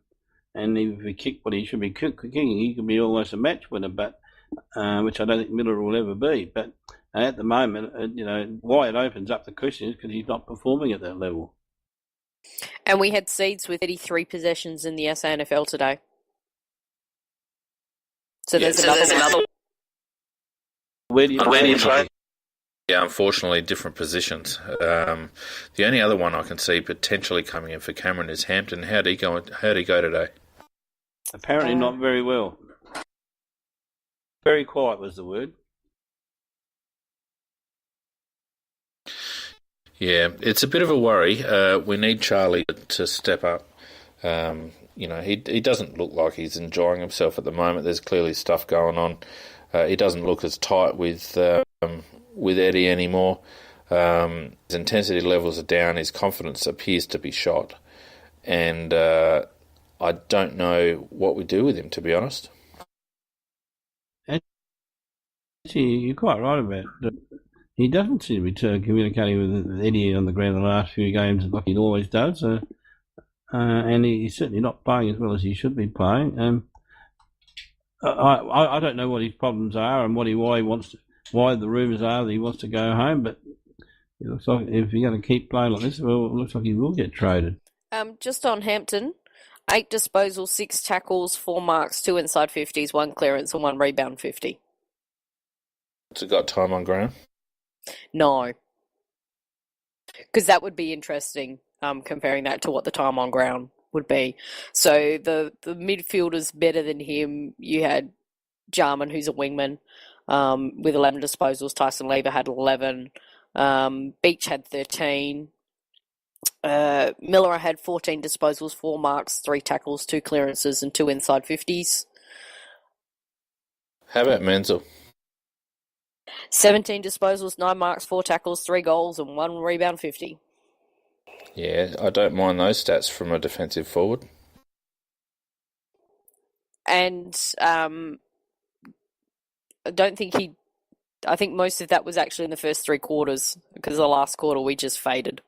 Speaker 2: if he kicked what he should be kicking, he could be almost a match winner, but which I don't think Miller will ever be. But at the moment, why it opens up the question is because he's not performing at that level.
Speaker 1: And we had Seeds with 83 possessions in the SANFL today. So there's another one.
Speaker 2: Where do you play?
Speaker 3: Yeah, unfortunately, different positions. The only other one I can see potentially coming in for Cameron is Hampton. How'd he go today?
Speaker 2: Apparently not very well. Very quiet was the word.
Speaker 3: Yeah, it's a bit of a worry. We need Charlie to step up. He doesn't look like he's enjoying himself at the moment. There's clearly stuff going on. He doesn't look as tight with Eddie anymore. His intensity levels are down. His confidence appears to be shot. And I don't know what we do with him, to be honest.
Speaker 2: Actually, you're quite right about it. He doesn't seem to be communicating with Eddie on the ground the last few games like he always does. And he's certainly not playing as well as he should be playing. I don't know what his problems are and why the rumours are that he wants to go home, but it looks like if you're going to keep playing like this, well, it looks like he will get traded.
Speaker 1: Just on Hampton, 8 disposals, 6 tackles, 4 marks, 2 inside 50s, 1 clearance and 1 rebound 50.
Speaker 3: Has it got time on ground?
Speaker 1: No. Because that would be interesting, comparing that to what the time on ground would be. So the midfielders better than him. You had Jarman, who's a wingman, with 11 disposals. Tyson Lever had 11. Beach had 13. Miller had 14 disposals, 4 marks, 3 tackles, 2 clearances, and 2 inside 50s.
Speaker 3: How about Menzel?
Speaker 1: 17 disposals, 9 marks, 4 tackles, 3 goals, and 1 rebound 50.
Speaker 3: Yeah, I don't mind those stats from a defensive forward.
Speaker 1: And I don't think I think most of that was actually in the first 3 quarters, because the last quarter we just faded.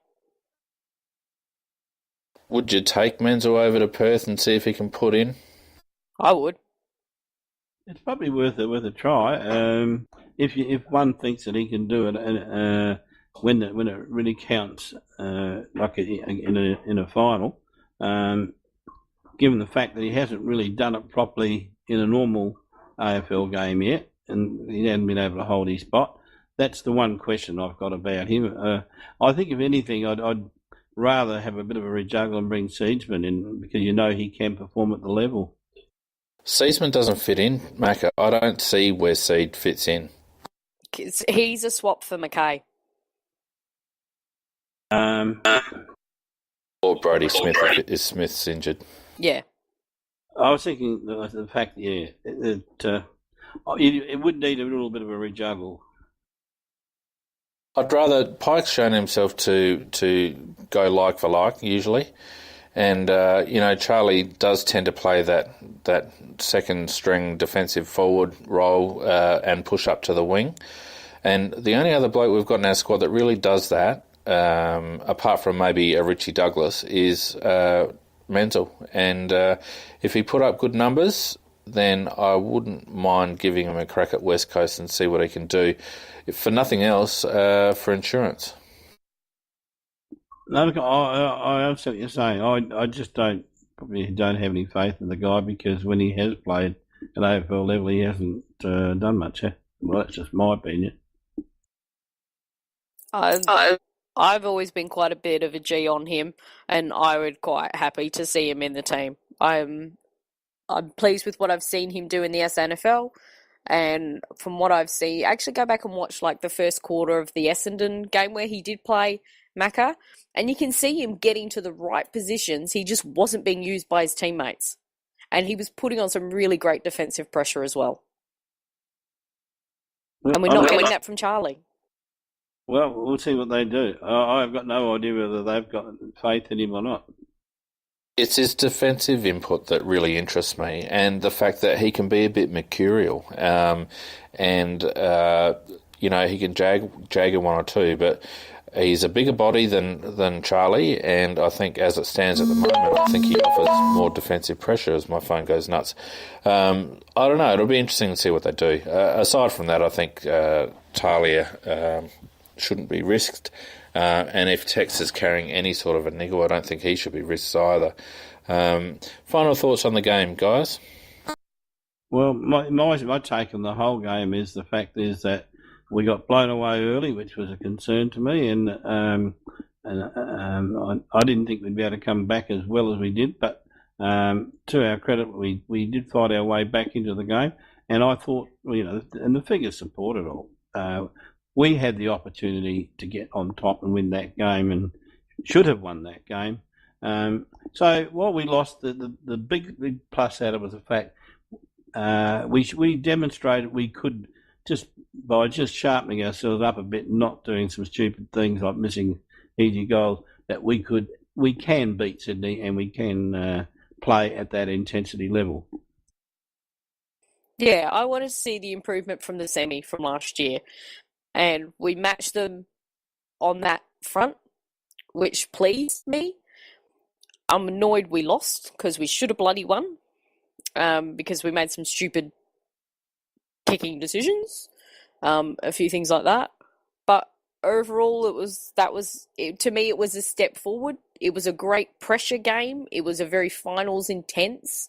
Speaker 3: Would you take Menzel over to Perth and see if he can put in?
Speaker 1: I would.
Speaker 2: It's probably worth a try. If one thinks that he can do it, and when it really counts, like in a final, given the fact that he hasn't really done it properly in a normal AFL game yet, and he hasn't been able to hold his spot, that's the one question I've got about him. I think if anything, I'd rather have a bit of a rejuggle and bring Seedsman in, because he can perform at the level.
Speaker 3: Seedsman doesn't fit in, Macca. I don't see where Seed fits in.
Speaker 1: He's a swap for McKay.
Speaker 3: Or Brody Smith if Smith's injured.
Speaker 1: Yeah.
Speaker 2: I was thinking the fact, that it would need a little bit of a rejuggle.
Speaker 3: I'd rather Pike's shown himself to go like for like usually, and Charlie does tend to play that second string defensive forward role and push up to the wing, and the only other bloke we've got in our squad that really does that, apart from maybe a Richie Douglas, is Menzel, and if he put up good numbers, then I wouldn't mind giving him a crack at West Coast and see what he can do. If for nothing else, for insurance.
Speaker 2: No, look, I understand what you're saying. I just probably don't have any faith in the guy because when he has played at AFL level, he hasn't done much. Well, that's just my opinion.
Speaker 1: I've I've always been quite a bit of a G on him, and I would quite happy to see him in the team. I'm pleased with what I've seen him do in the SNFL, and from what I've seen, actually go back and watch like the first quarter of the Essendon game where he did play Macca, and you can see him getting to the right positions. He just wasn't being used by his teammates, and he was putting on some really great defensive pressure as well. And we're not getting that from Charlie.
Speaker 2: Well, we'll see what they do. I've got no idea whether they've got faith in him or not.
Speaker 3: It's his defensive input that really interests me, and the fact that he can be a bit mercurial, and he can jag a one or two, but he's a bigger body than Charlie, and I think as it stands at the moment, I think he offers more defensive pressure as my phone goes nuts. I don't know. It'll be interesting to see what they do. Aside from that, I think Talia shouldn't be risked. And if Tex is carrying any sort of a niggle, I don't think he should be risked either. Final thoughts on the game, guys?
Speaker 2: Well, my take on the whole game is the fact is that we got blown away early, which was a concern to me, and I didn't think we'd be able to come back as well as we did. But to our credit, we did fight our way back into the game, and I thought, and the figures support it all. We had the opportunity to get on top and win that game, and should have won that game. So while we lost, the big plus out of it was the fact we demonstrated we could by sharpening ourselves up a bit, not doing some stupid things like missing easy goals, that we can beat Sydney and we can play at that intensity level.
Speaker 1: Yeah, I want to see the improvement from the semi from last year. And we matched them on that front, which pleased me. I'm annoyed we lost because we should have bloody won, because we made some stupid kicking decisions, a few things like that. But overall, to me, it was a step forward. It was a great pressure game. It was a very finals intense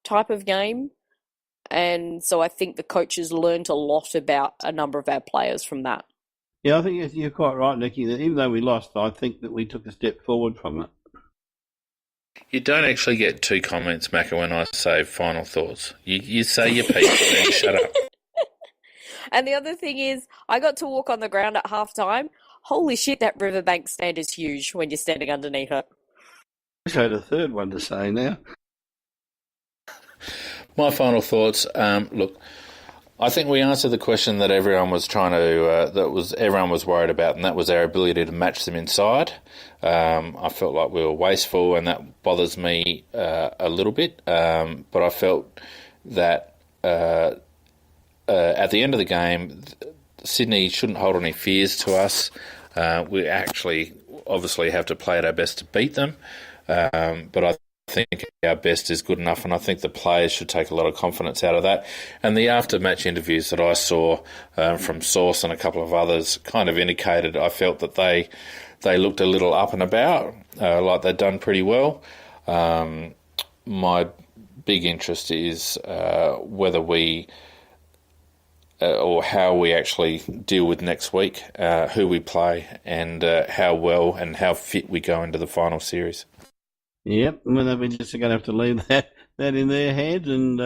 Speaker 1: type of game. And so I think the coaches learned a lot about a number of our players from that.
Speaker 2: Yeah, I think you're quite right, Nicky, that even though we lost, I think that we took a step forward from it.
Speaker 3: You don't actually get two comments, Macca, when I say final thoughts. You say your piece and then you shut up.
Speaker 1: And the other thing is, I got to walk on the ground at halftime. Holy shit, that riverbank stand is huge when you're standing underneath it.
Speaker 2: I had a third one to say now.
Speaker 3: My final thoughts. Look, I think we answered the question that everyone was everyone was worried about, and that was our ability to match them inside. I felt like we were wasteful, and that bothers me a little bit. But I felt that at the end of the game, Sydney shouldn't hold any fears to us. We actually obviously have to play at our best to beat them, but I think our best is good enough, and I think the players should take a lot of confidence out of that. And the after-match interviews that I saw from Source and a couple of others kind of indicated I felt that they looked a little up and about, like they'd done pretty well. My big interest is whether we or how we actually deal with next week, who we play, and how well and how fit we go into the final series.
Speaker 2: Yep, well, we're just going to have to leave that in their heads, and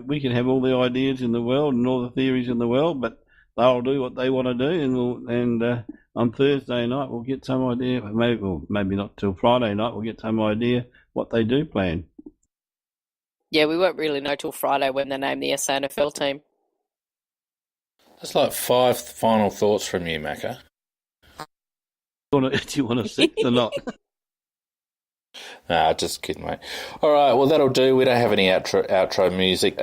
Speaker 2: we can have all the ideas in the world and all the theories in the world, but they'll do what they want to do, and on Thursday night we'll get some idea. Maybe not till Friday night. We'll get some idea what they do plan.
Speaker 1: Yeah, we won't really know till Friday when they name the SANFL team.
Speaker 3: That's like 5 final thoughts from you, Macca.
Speaker 2: Do you want a 6th or not?
Speaker 3: Nah, just kidding, mate. All right, well, that'll do. We don't have any outro music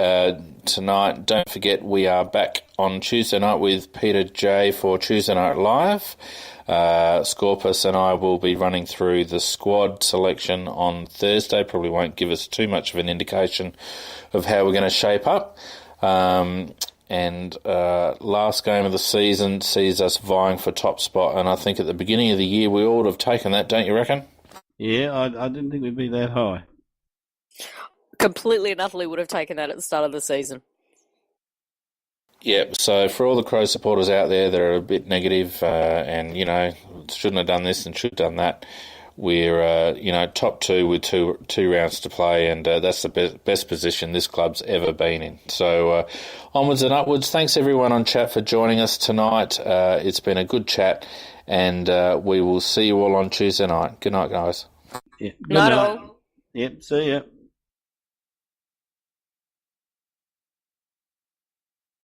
Speaker 3: tonight. Don't forget, we are back on Tuesday night with Peter J for Tuesday Night Live. Scorpus and I will be running through the squad selection on Thursday. Probably won't give us too much of an indication of how we're going to shape up. and last game of the season sees us vying for top spot. And I think at the beginning of the year we all would have taken that, don't you reckon?
Speaker 2: Yeah, I didn't think we'd be that high.
Speaker 1: Completely and utterly would have taken that at the start of the season.
Speaker 3: Yep, so for all the Crow supporters out there that are a bit negative and, shouldn't have done this and should have done that, we're, top two with two rounds to play, and that's the best position this club's ever been in. So onwards and upwards. Thanks, everyone on chat, for joining us tonight. It's been a good chat, and we will see you all on Tuesday night. Good night, guys.
Speaker 2: Yeah, good
Speaker 1: Night
Speaker 2: night.
Speaker 1: all.
Speaker 2: Yep, see ya.